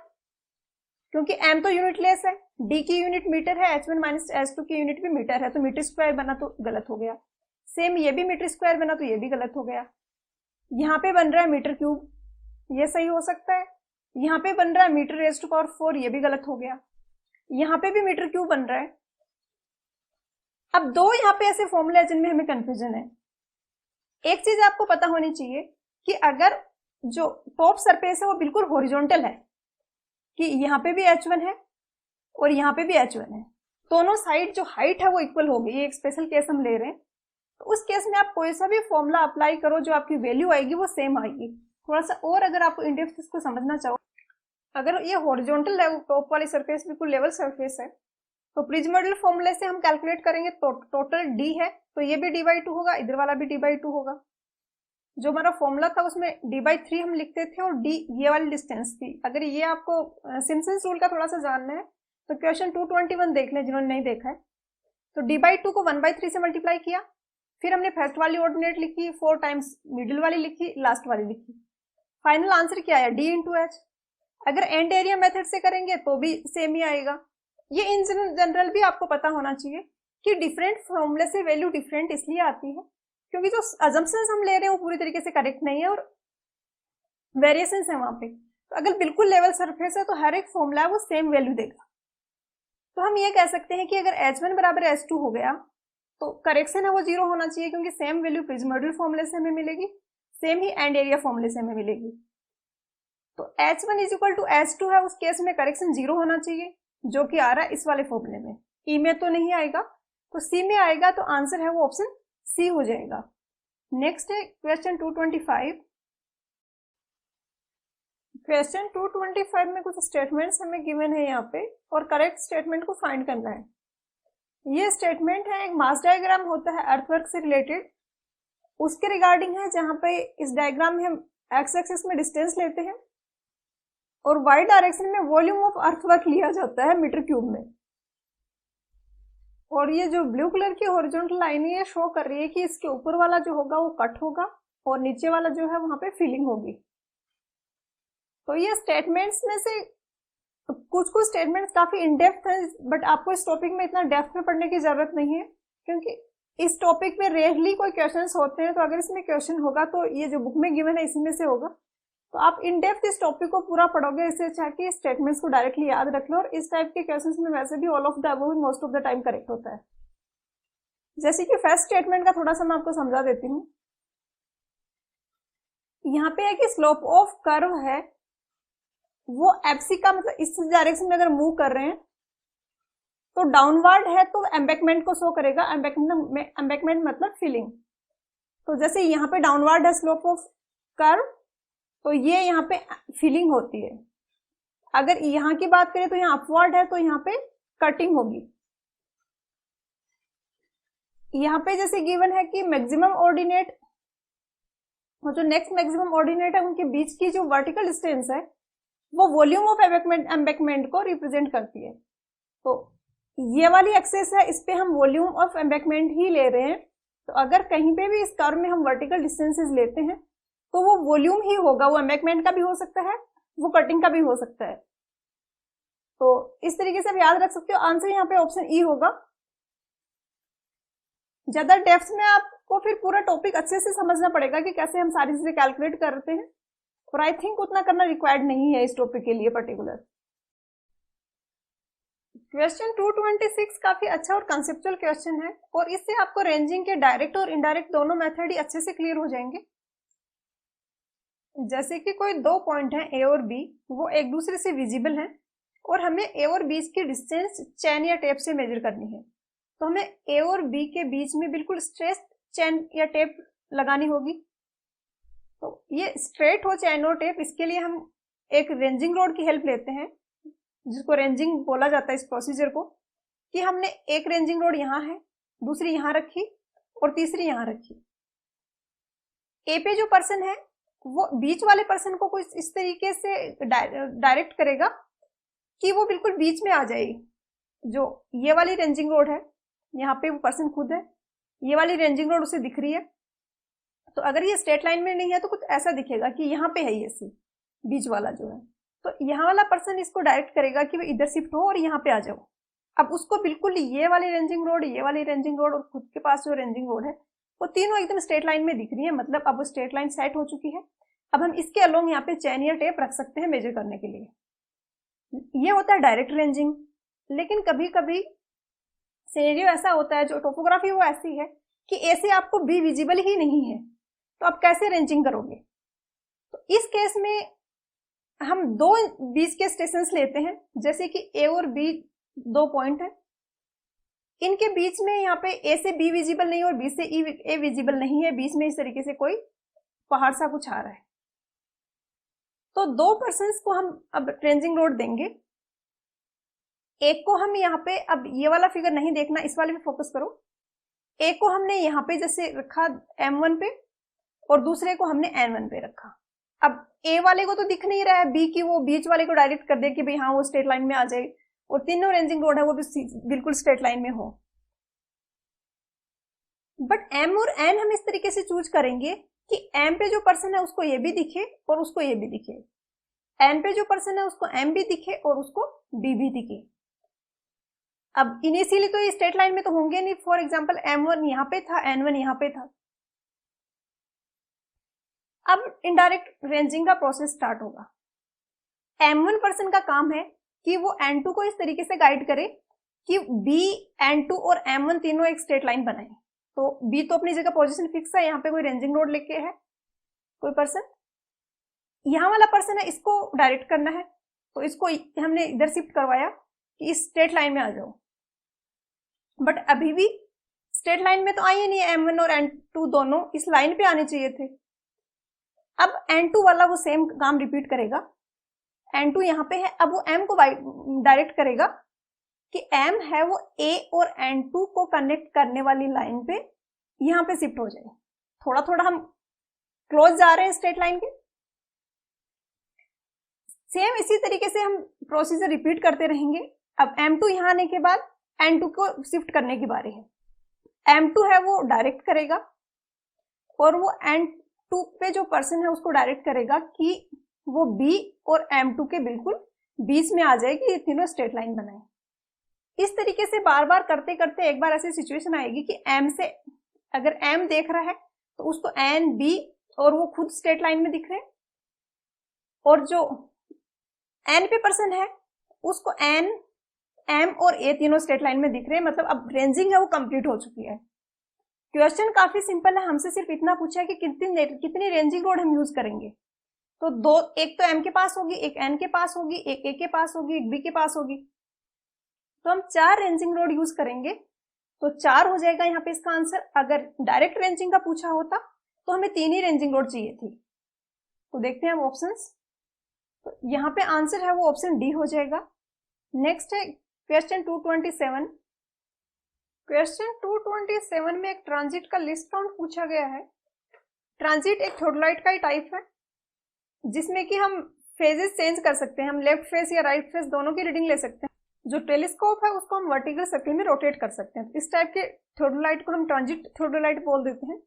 क्योंकि m तो यूनिटलेस है, d की यूनिट मीटर है, h1 माइनस h2 की यूनिट भी मीटर है, तो मीटर स्क्वायर बना तो गलत हो गया। सेम ये भी मीटर स्क्वायर बना तो ये भी गलत हो गया। यहाँ पे बन रहा है मीटर क्यूब, ये सही हो सकता है। यहाँ पे बन रहा है मीटर रेज़्ड टू पावर 4, ये भी गलत हो गया। यहाँ पे भी मीटर क्यूब बन रहा है। अब दो यहाँ पे ऐसे फॉर्मूले हैं जिनमें हमें कंफ्यूजन है। एक चीज आपको पता होनी चाहिए कि अगर जो टॉप सरफेस है वो बिल्कुल हॉरिजॉन्टल है, कि यहाँ पे भी H1 है और यहाँ पे भी H1 है, दोनों साइड जो हाइट है वो इक्वल होगी, ये एक स्पेशल केस हम ले रहे हैं, तो उस केस में आप कोई सा भी फॉर्मूला अप्लाई करो, जो आपकी वैल्यू आएगी वो सेम आएगी। थोड़ा सा और अगर आपको इन डेप्थ इसको समझना चाहो, अगर ये हॉरिजॉन्टल है, टॉप वाली सरफेस बिल्कुल लेवल सरफेस है, तो प्रिज्मोइडल फॉर्मूले से हम कैलकुलेट करेंगे तो टोटल d है, तो ये भी d/2 होगा, इधर वाला भी d/2 होगा। जो हमारा फॉर्मूला था उसमें d/3 हम लिखते थे और d ये वाली डिस्टेंस थी। अगर ये आपको सिम्पसन्स रूल का थोड़ा सा जानना है तो क्वेश्चन 221 देख लें जिन्होंने नहीं देखा है। तो d/2 को 1/3 से मल्टीप्लाई किया, फिर हमने फर्स्ट वाली ऑर्डिनेट लिखी, 4 टाइम्स मिडिल वाली लिखी, लास्ट वाली लिखी। फाइनल आंसर क्या आया, d × h। अगर एंड एरिया मेथड से करेंगे तो भी सेम ही आएगा। ये इन जनरल भी आपको पता होना चाहिए कि डिफरेंट फॉर्मूले से वैल्यू डिफरेंट इसलिए आती है क्योंकि जो अजम्पशंस हम ले रहे हैं वो पूरी तरीके से करेक्ट नहीं है और वेरिएशंस है वहां पे। तो अगर बिल्कुल लेवल सरफेस है तो हर एक फॉर्मूला है वो सेम वैल्यू देगा। तो हम ये कह सकते हैं कि अगर H1 बराबर H2 हो गया तो करेक्शन है वो 0 होना चाहिए, क्योंकि सेम वैल्यू प्रिज्मोइडल फॉर्मूले से हमें मिलेगी, सेम ही एंड एरिया फॉर्मूले से हमें मिलेगी। तो H1 = H2 है, उस केस में करेक्शन 0 होना चाहिए, जो कि आ रहा है इस वाले फॉर्मूले में। ई में तो नहीं आएगा, तो सी में आएगा, तो आंसर है वो ऑप्शन सी हो जाएगा। नेक्स्ट है क्वेश्चन 225। क्वेश्चन 225 में कुछ स्टेटमेंट्स हमें गिवन है यहाँ पे और करेक्ट स्टेटमेंट को फाइंड करना है। ये स्टेटमेंट है, एक मास डायग्राम होता है अर्थवर्क से रिलेटेड, उसके रिगार्डिंग है, जहां पे इस डायग्राम में हम एक्स एक्सिस में डिस्टेंस लेते हैं और वाई डायरेक्शन में वॉल्यूम ऑफ अर्थवर्क लिया जाता है मीटर क्यूब में। और ये जो ब्लू कलर की हॉरिजॉन्टल लाइन है ये शो कर रही है कि इसके ऊपर वाला जो होगा वो कट होगा और नीचे वाला जो है वहां पे फिलिंग होगी। तो ये स्टेटमेंट्स में से कुछ स्टेटमेंट्स काफी इन डेप्थ है, बट आपको इस टॉपिक में इतना डेप्थ में पढ़ने की जरूरत नहीं है, क्योंकि इस टॉपिक में रेयरली कोई क्वेश्चंस होते हैं। तो अगर इसमें क्वेश्चन होगा तो ये जो बुक में गिवन है इसी में से होगा। तो आप इन डेप्थ इस टॉपिक को पूरा पढ़ोगे, इससे अच्छा कि स्टेटमेंट्स को डायरेक्टली याद रख लो। और इस टाइप के क्वेश्चंस में वैसे भी all of the above most of the time correct होता है। जैसे कि फर्स्ट स्टेटमेंट का थोड़ा सा मैं आपको समझा देती हूँ। यहाँ पे है कि स्लोप ऑफ कर्व है वो एफसी का मतलब इस डायरेक्शन में अगर मूव कर रहे हैं तो डाउनवर्ड है तो एम्बैकमेंट को शो करेगा। एम्बैकमेंट मतलब फिलिंग। तो जैसे यहाँ पे डाउनवर्ड है स्लोप ऑफ कर्व, तो ये यहाँ पे फिलिंग होती है। अगर यहाँ की बात करें तो यहाँ अपवर्ड है तो यहाँ पे कटिंग होगी। यहाँ पे जैसे गिवन है कि मैक्सिमम ऑर्डिनेट और जो नेक्स्ट मैक्सिमम ऑर्डिनेट है उनके बीच की जो वर्टिकल डिस्टेंस है वो वॉल्यूम ऑफ एम्बैकमेंट को रिप्रेजेंट करती है। तो ये वाली एक्सेस है, इस पे हम वॉल्यूम ऑफ एम्बैकमेंट ही ले रहे हैं। तो अगर कहीं पे भी इस कर्व में हम वर्टिकल डिस्टेंसेस लेते हैं तो वो वॉल्यूम ही होगा, वो एम्बैंकमेंट का भी हो सकता है, वो कटिंग का भी हो सकता है। तो इस तरीके से आप याद रख सकते हो। आंसर यहाँ पे ऑप्शन ई होगा। ज्यादा डेप्थ में आपको फिर पूरा टॉपिक अच्छे से समझना पड़ेगा कि कैसे हम सारी चीजें कैलकुलेट करते हैं, और आई थिंक उतना करना रिक्वायर्ड नहीं है इस टॉपिक के लिए पर्टिकुलर। क्वेश्चन 226 काफी अच्छा और कंसेप्चुअल क्वेश्चन है, और इससे आपको रेंजिंग के डायरेक्ट और इनडायरेक्ट दोनों मेथड ही अच्छे से क्लियर हो जाएंगे। जैसे कि कोई दो पॉइंट हैं ए और बी, वो एक दूसरे से विजिबल हैं, और हमें ए और बी की डिस्टेंस चेन या टेप से मेजर करनी है। तो हमें ए और बी के बीच में बिल्कुल स्ट्रेट चेन या टेप लगानी होगी। तो ये स्ट्रेट हो चेन और टेप, इसके लिए हम एक रेंजिंग रोड की हेल्प लेते हैं, जिसको रेंजिंग बोला जाता है इस प्रोसीजर को, कि हमने एक रेंजिंग रोड यहाँ है, दूसरी यहाँ रखी और तीसरी यहाँ रखी। ए पे जो पर्सन है वो बीच वाले पर्सन को कुछ इस तरीके से डायरेक्ट करेगा कि वो बिल्कुल बीच में आ जाएगी। जो ये वाली रेंजिंग रोड है, यहाँ पे वो पर्सन खुद है, ये वाली रेंजिंग रोड उसे दिख रही है। तो अगर ये स्ट्रेट लाइन में नहीं है तो कुछ ऐसा दिखेगा कि यहाँ पे है ये सी बीच वाला जो है। तो यहाँ वाला पर्सन इसको डायरेक्ट करेगा कि वो इधर शिफ्ट हो और यहाँ पे आ जाओ। अब उसको बिल्कुल ये वाली रेंजिंग रोड, ये वाली रेंजिंग रोड और खुद के पास जो रेंजिंग रोड है, वो तीनों एकदम स्ट्रेट लाइन में दिख रही है। मतलब अब वो स्ट्रेट लाइन सेट हो चुकी है। अब हम इसके अलोंग यहाँ पे चेन या टेप रख सकते हैं मेजर करने के लिए। ये होता है डायरेक्ट रेंजिंग। लेकिन कभी कभी सिनेरियो ऐसा होता है, जो टोपोग्राफी वो ऐसी है कि ए से आपको बी विजिबल ही नहीं है, तो आप कैसे रेंजिंग करोगे? तो इस केस में हम दो बीच के स्टेशंस लेते हैं, जैसे कि ए और बी दो पॉइंट है, इनके बीच में यहाँ पे ए से बी विजिबल नहीं और बी से ए विजिबल नहीं है, बीच में इस तरीके से कोई पहाड़ सा कुछ आ रहा है। तो दो पर्सन्स को हम अब रेंजिंग रोड देंगे। एक को हम यहाँ पे, अब ये वाला फिगर नहीं देखना, इस वाले पे फोकस करो। एक को हमने यहाँ पे जैसे रखा M1 पे, और दूसरे को हमने N1 पे रखा। अब ए वाले को तो दिख नहीं रहा है बी की, वो बीच वाले को डायरेक्ट कर दे कि भाई हाँ वो स्ट्रेट लाइन में आ जाए, और तीनों रेंजिंग रोड है वो भी बिल्कुल स्ट्रेट लाइन में हो। बट M और N हम इस तरीके से चूज करेंगे कि M पे जो पर्सन है उसको ये भी दिखे और उसको ये भी दिखे, N पे जो पर्सन है उसको M भी दिखे और उसको B भी दिखे। अब इनिशियली तो ये स्ट्रेट लाइन में तो होंगे नहीं। फॉर एग्जांपल M1 यहाँ पे था, N1 यहाँ पे था। अब इनडायरेक्ट रेंजिंग का प्रोसेस स्टार्ट होगा। M1 पर्सन का काम है कि वो N2 को इस तरीके से गाइड करे कि B, N2 और M1 तीनों एक स्ट्रेट लाइन बनाए। तो B तो अपनी जगह पोजीशन फिक्स है, यहाँ पे कोई रेंजिंग रोड लेके है कोई पर्सन, यहाँ वाला पर्सन है, इसको डायरेक्ट करना है। तो इसको हमने इधर शिफ्ट करवाया कि इस स्ट्रेट लाइन में आ जाओ। बट अभी भी स्ट्रेट लाइन में तो आई नहीं है, M1 और N2 दोनों इस लाइन पे आने चाहिए थे। अब N2 वाला वो सेम काम रिपीट करेगा। N2 यहाँ पे है, अब वो M को डायरेक्ट करेगा कि M है वो A और N2 को कनेक्ट करने वाली लाइन पे यहाँ पे शिफ्ट हो जाए। थोड़ा थोड़ा हम क्लोज जा रहे हैं स्ट्रेट लाइन के। सेम इसी तरीके से हम प्रोसीजर रिपीट करते रहेंगे। अब M2 यहाँ आने के बाद N2 को शिफ्ट करने की बारी है। M2 है वो डायरेक्ट करेगा, और वो N2 पे जो पर्सन है उसको डायरेक्ट करेगा कि वो B और M2 के बिल्कुल बीच में आ जाएगी, ये तीनों स्ट्रेट लाइन बनाए। इस तरीके से बार बार करते करते एक बार ऐसी सिचुएशन आएगी कि M से अगर M देख रहा है तो उसको N, B और वो खुद स्ट्रेट लाइन में दिख रहे हैं, और जो N पे पर्सन है उसको N, M और A तीनों स्ट्रेट लाइन में दिख रहे हैं। मतलब अब रेंजिंग है वो कंप्लीट हो चुकी है। क्वेश्चन काफी सिंपल है, हमसे सिर्फ इतना पूछा है कि कितनी रेंजिंग रोड हम यूज करेंगे। तो दो, एक तो M के पास होगी, एक N के पास होगी, एक A के पास होगी, एक B के पास होगी। तो हम 4 रेंजिंग रोड यूज करेंगे, तो 4 हो जाएगा यहाँ पे इसका आंसर। अगर डायरेक्ट रेंजिंग का पूछा होता तो हमें 3 ही रेंजिंग रोड चाहिए थी। तो देखते हैं हम ऑप्शंस। तो यहाँ पे आंसर है वो ऑप्शन डी हो जाएगा। नेक्स्ट है क्वेश्चन 227। क्वेश्चन 227 में एक ट्रांजिट का लिस्ट काउंट पूछा गया है। ट्रांजिट एक थ्योडोलाइट का ही टाइप है, जिसमें कि हम फेजेस चेंज कर सकते हैं। हम लेफ्ट फेस या राइट फेस दोनों की रीडिंग ले सकते हैं। जो टेलीस्कोप है उसको हम वर्टिकल सर्किल में रोटेट कर सकते हैं। इस टाइप के थ्योडोलाइट को हम ट्रांजिट थ्योडोलाइट बोल देते हैं।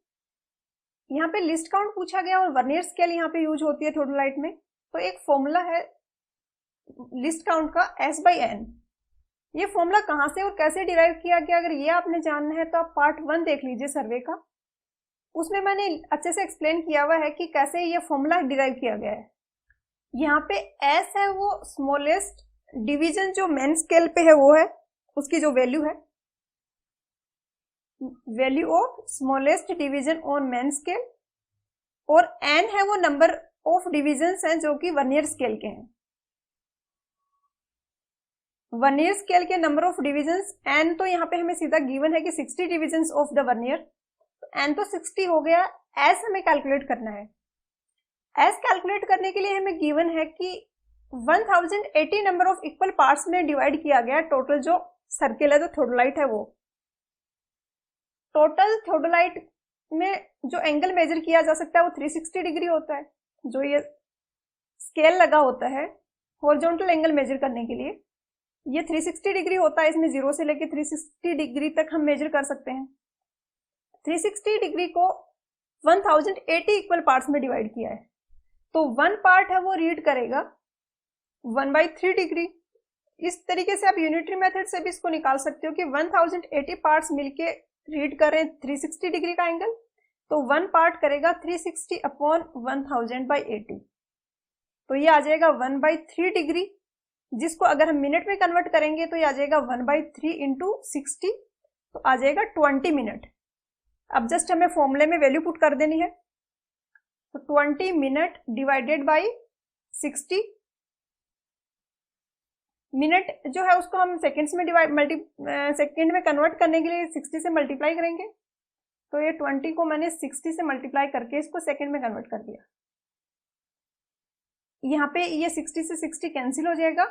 यहाँ पे लिस्ट काउंट पूछा गया और वर्नियर स्केल यहाँ पे यूज होती है थियोडोलाइट में। तो एक फॉर्मूला है लिस्ट काउंट का S/N। ये फॉर्मूला कहाँ से और कैसे डिराइव किया गया, अगर ये आपने जानना है तो आप पार्ट 1 देख लीजिए सर्वे का, उसमें मैंने अच्छे से एक्सप्लेन किया हुआ है कि कैसे ये फॉर्मूला डिराइव किया गया है। यहाँ पे S है वो स्मॉलेस्ट डिवीजन जो मेन स्केल पे है वो है, उसकी जो वैल्यू है, value of smallest division on main scale, और N है वो नंबर ऑफ डिविजन्स हैं जो कि वर्नियर स्केल के हैं। वर्नियर स्केल के नंबर ऑफ डिविजन्स N तो यहाँ पे हमें सीधा गिवन है कि 60 डिविजन्स ऑफ द वर्नियर, तो N तो 60 हो गया। S हमें कैलकुलेट करना है। S कैलकुलेट करने के लिए हमें गिवन है कि 1080 नंबर ऑफ इक्वल पार्ट्स में डिवाइड किया गया टोटल जो सर्किल है, जो थियोडोलाइट है वो। टोटल थियोडोलाइट में जो एंगल मेजर किया जा सकता है वो 360 डिग्री होता है। जो ये स्केल लगा होता है हॉरिजॉन्टल एंगल मेजर करने के लिए, ये 360 डिग्री होता है। इसमें 0 से लेके 360 डिग्री तक हम मेजर कर सकते हैं। 360 डिग्री को 1080 इक्वल पार्ट्स में डिवाइड किया है, तो 1 पार्ट है वो रीड करेगा 1/3 डिग्री। इस तरीके से आप यूनिटरी मेथड से भी इसको निकाल सकते हो कि 1080 पार्ट्स मिलके रीड करें 360 डिग्री का एंगल, तो 1 पार्ट करेगा 360 अपॉन 1000/80, तो ये आ जाएगा 1/3 डिग्री, जिसको अगर हम मिनट में कन्वर्ट करेंगे तो ये आ जाएगा 1/3 इंटू 60, तो आ जाएगा 20 मिनट। अब जस्ट हमें फॉर्मूले में वैल्यू पुट कर देनी है, तो 20 मिनट डिवाइडेड बाई 60, मिनट जो है उसको हम सेकेंड्स में सेकेंड में कन्वर्ट करने के लिए 60 से मल्टीप्लाई करेंगे, तो ये 20 को मैंने 60 से मल्टीप्लाई करके इसको सेकेंड में कन्वर्ट कर दिया। यहाँ पे ये 60 से 60 कैंसिल हो जाएगा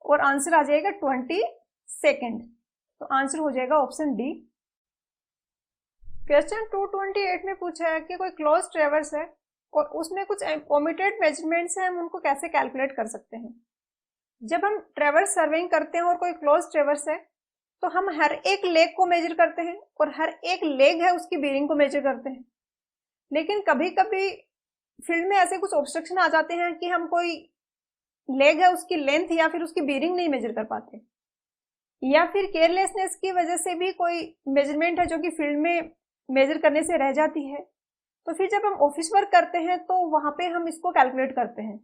और आंसर आ जाएगा 20 सेकेंड, तो आंसर हो जाएगा ऑप्शन डी। क्वेश्चन 228 में पूछा है कि कोई क्लोज ट्रेवर्स है और उसमें कुछ ओमिटेड मेजरमेंट्स हैं, हम उनको कैसे कैलकुलेट कर सकते हैं। जब हम ट्रेवर्स सर्वेइंग करते हैं और कोई क्लोज ट्रेवर्स है तो हम हर एक लेग को मेजर करते हैं और हर एक लेग है उसकी बेरिंग को मेजर करते हैं, लेकिन कभी कभी फील्ड में ऐसे कुछ ऑब्स्ट्रक्शन आ जाते हैं कि हम कोई लेग है उसकी लेंथ या फिर उसकी बेरिंग नहीं मेजर कर पाते, या फिर केयरलेसनेस की वजह से भी कोई मेजरमेंट है जो कि फील्ड में मेजर करने से रह जाती है। तो फिर जब हम ऑफिस वर्क करते हैं तो वहां पे हम इसको कैलकुलेट करते हैं।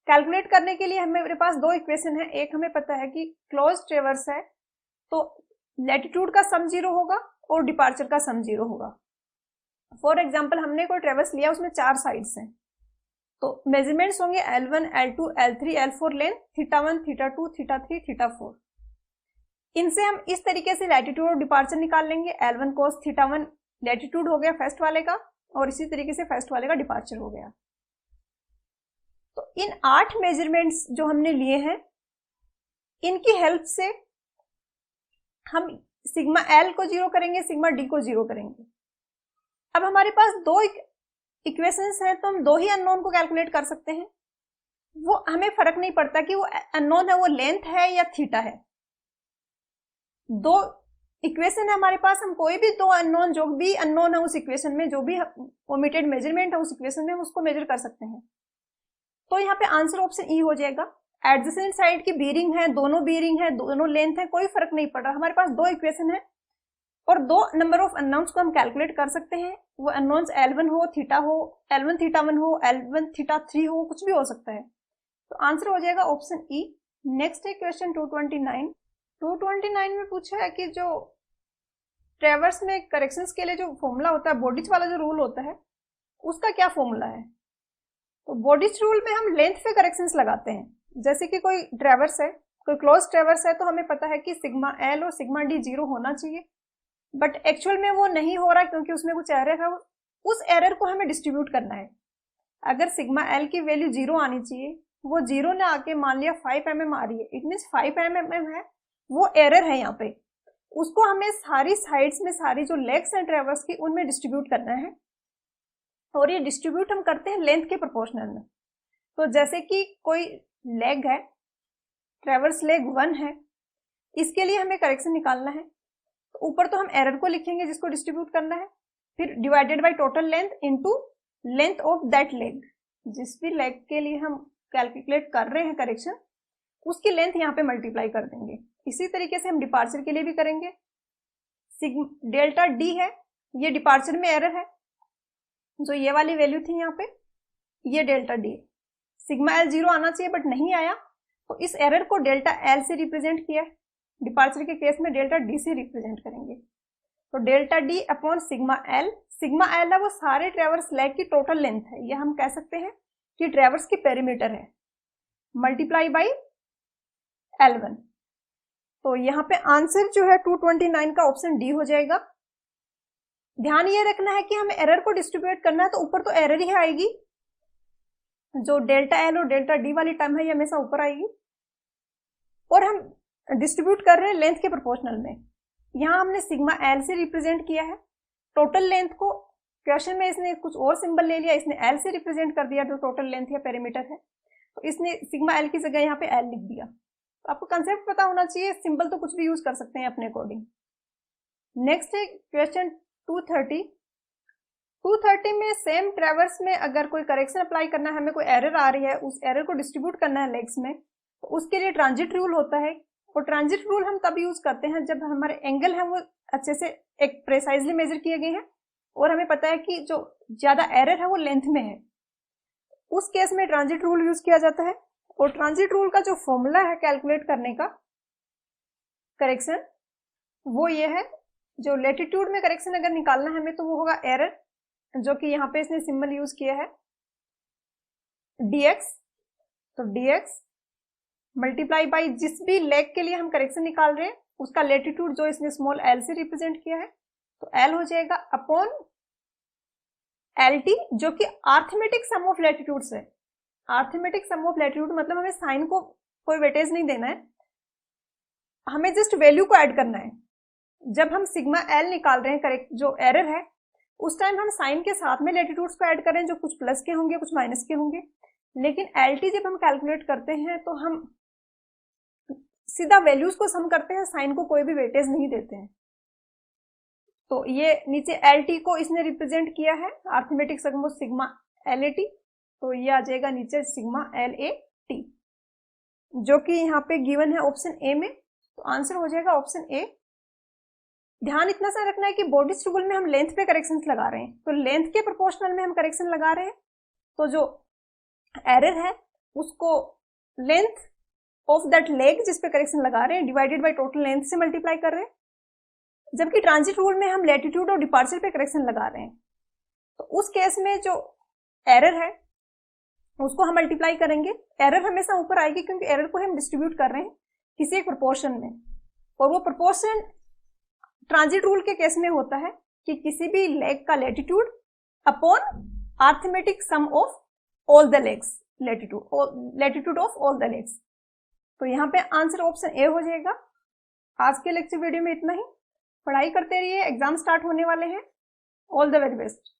कैलकुलेट करने के लिए हमारे पास 2 इक्वेशन है। एक हमें पता है कि क्लोज ट्रेवर्स है तो लैटिट्यूड का सम 0 होगा और डिपार्चर का सम 0 होगा। फॉर एग्जाम्पल हमने कोई ट्रेवर्स लिया, उसमें 4 साइड्स हैं, तो मेजरमेंट्स होंगे L1, L2, L3, L4 length, θ1, θ2, θ3, θ4। इनसे हम इस तरीके से लैटिट्यूड और डिपार्चर निकाल लेंगे। L1 cos θ1 लैटिट्यूड हो गया फर्स्ट वाले का, और इसी तरीके से फर्स्ट वाले का डिपार्चर हो गया। तो इन 8 मेजरमेंट्स जो हमने लिए हैं, इनकी हेल्प से हम सिग्मा L को 0 करेंगे, सिग्मा D को 0 करेंगे। अब हमारे पास 2 इक्वेशंस हैं, तो हम 2 ही अननोन को कैलकुलेट कर सकते हैं। वो हमें फर्क नहीं पड़ता कि वो अननोन है वो लेंथ है या थीटा है। 2 इक्वेशन है हमारे पास, हम कोई भी 2 अननोन, जो भी अननोन है उस इक्वेशन में, जो भी ओमिटेड मेजरमेंट है उस इक्वेशन में, हम उसको मेजर कर सकते हैं। तो यहाँ पे आंसर ऑप्शन ई हो जाएगा। एडजेसेंट साइड की बीरिंग है, दोनों बीरिंग है, दोनों लेंथ है, कोई फर्क नहीं पड़ रहा। हमारे पास 2 इक्वेशन है और 2 नंबर ऑफ अननोन्स को हम कैलकुलेट कर सकते हैं। वो अननोन्स L1 हो, थीटा हो, L1 θ1 हो, L1 θ3 हो, कुछ भी हो सकता है। तो आंसर हो जाएगा ऑप्शन ई। नेक्स्ट है क्वेश्चन 229। 229 में पूछा है कि जो ट्रेवर्स में करेक्शंस के लिए जो फॉर्मूला होता है, बॉडीज वाला जो रूल होता है, उसका क्या फॉर्मूला है। तो बॉडीज रूल में हम लेंथ पे करेक्शंस लगाते हैं। जैसे कि कोई ट्रेवर्स है, कोई क्लोज ट्रेवर्स है, तो हमें पता है कि सिग्मा L और सिग्मा D 0 होना चाहिए, बट एक्चुअल में वो नहीं हो रहा क्योंकि उसमें कुछ एरर है। उस एरर को हमें डिस्ट्रीब्यूट करना है। अगर सिग्मा L की वैल्यू 0 आनी चाहिए, वो 0 ने आके मान लिया 5 mm आ रही है, इट मीन्स 5 mm है, वो एरर है यहाँ पे। उसको हमें सारी साइड्स में, सारी जो लेग्स हैं ट्रेवर्स की, उनमें डिस्ट्रीब्यूट करना है, और ये डिस्ट्रीब्यूट हम करते हैं लेंथ के प्रोपोर्शनल में। तो जैसे कि कोई लेग है, ट्रेवर्स लेग 1 है, इसके लिए हमें करेक्शन निकालना है। तो ऊपर तो हम एरर को लिखेंगे जिसको डिस्ट्रीब्यूट करना है, फिर divided by total length into length of that leg, जिस भी लेग के लिए हम कैलकुलेट कर रहे हैं करेक्शन उसकी लेंथ यहाँ पे मल्टीप्लाई कर देंगे। इसी तरीके से हम डिपार्चर के लिए भी करेंगे। डेल्टा डी है, ये डिपार्चर में एरर है, जो ये वाली वैल्यू थी यहाँ पे, ये डेल्टा डी। सिग्मा एल 0 आना चाहिए बट नहीं आया, तो इस एरर को डेल्टा एल से रिप्रेजेंट किया है। डिपार्चर के केस में डेल्टा डी से रिप्रेजेंट करेंगे। तो delta D upon sigma L है वो सारे ट्रैवर्स लेग की टोटल लेंथ है, या हम कह सकते हैं कि ट्रैवर्स की पेरीमीटर है, मल्टीप्लाई बाई L1। तो यहाँ पे आंसर जो है 229 का ऑप्शन डी हो जाएगा। ध्यान ये रखना है कि हमें एरर को डिस्ट्रीब्यूट करना है, तो ऊपर तो एरर ही आएगी, जो डेल्टा एल और डेल्टा डी वाली टर्म है ये हमेशा ऊपर आएगी, और हम डिस्ट्रीब्यूट कर रहे हैं लेंथ के प्रोपोर्शनल में। यहाँ हमने सिग्मा एल से रिप्रेजेंट किया है टोटल लेंथ को, क्वेश्चन में इसने कुछ और सिंबल ले लिया, इसने एल से रिप्रेजेंट कर दिया जो टोटल लेंथ या पेरीमीटर है, तो इसने सिग्मा एल की जगह यहाँ पे एल लिख दिया। तो आपको कंसेप्ट पता होना चाहिए, सिंबल तो कुछ भी यूज कर सकते हैं अपने अकॉर्डिंग। नेक्स्ट है क्वेश्चन 230 में सेम ट्रैवर्स में अगर कोई करेक्शन अप्लाई करना है, हमें कोई एरर आ रही है, उस एरर को डिस्ट्रीब्यूट करना है लेग्स में, तो उसके लिए ट्रांजिट रूल होता है। और ट्रांजिट रूल हम तब यूज करते हैं जब हमारे एंगल है वो अच्छे से एक प्रेसाइजली मेजर किए गए हैं और हमें पता है कि जो ज्यादा एरर है वो लेंथ में है, उस केस में ट्रांजिट रूल यूज किया जाता है। और ट्रांजिट रूल का जो फॉर्मूला है कैलकुलेट करने का करेक्शन, वो ये है, जो लेटीट्यूड में करेक्शन अगर निकालना है हमें तो वो होगा एरर, जो कि यहाँ पे इसने सिंबल यूज किया है dx। तो dx मल्टीप्लाई बाई जिस भी लेग के लिए हम करेक्शन निकाल रहे हैं उसका लेटीट्यूड जो इसने स्मॉल l से रिप्रेजेंट किया है, तो l हो जाएगा अपॉन lt, जो कि आर्थमेटिक सम ऑफ लेटीट्यूड्स है। आर्थमेटिक सम ऑफ लेटीट्यूड मतलब हमें साइन को कोई वेटेज नहीं देना है, हमें जस्ट वैल्यू को ऐड करना है। जब हम सिग्मा एल निकाल रहे हैं करेक्ट जो एरर है, उस टाइम हम साइन के साथ में लेटीट्यूड्स को ऐड कर रहे हैं, जो कुछ प्लस के होंगे कुछ माइनस के होंगे। लेकिन एलटी जब हम कैलकुलेट करते हैं तो हम सीधा वैल्यूज को सम करते हैं, साइन को कोई भी वेटेज नहीं देते हैं। तो ये नीचे एलटी को इसने रिप्रेजेंट किया है आर्थमेटिक सम ऑफ सिग्मा एलएटी, तो ये आ जाएगा नीचे सिग्मा एलएटी, जो कि यहाँ पे गिवन है ऑप्शन ए में, तो आंसर हो जाएगा ऑप्शन ए। ध्यान इतना सा रखना है कि बॉडिस रूल में हम लेंथ पे करेक्शन लगा रहे हैं, तो लेंथ के प्रोपोर्शनल में हम करेक्शन लगा रहे हैं, तो जो एरर है उसको लेंथ ऑफ दैट लेग जिस पे करेक्शन लगा रहे हैं डिवाइडेड बाय टोटल लेंथ से मल्टीप्लाई कर रहे हैं। जबकि ट्रांजिट रूल में हम लैटिट्यूड और डिपार्चर पे करेक्शन लगा रहे हैं, तो उस केस में जो एरर है उसको हम मल्टीप्लाई करेंगे। एरर हमेशा ऊपर आएगी क्योंकि एरर को हम डिस्ट्रीब्यूट कर रहे हैं किसी एक प्रोपोर्शन में, और वो प्रोपोर्शन ट्रांजिट रूल के केस में होता है कि किसी भी लेग का latitude upon arithmetic sum of all the legs, latitude of all the legs. तो यहाँ पे आंसर ऑप्शन ए हो जाएगा। आज के लेक्चर वीडियो में इतना ही। पढ़ाई करते रहिए, एग्जाम स्टार्ट होने वाले हैं। All the very best.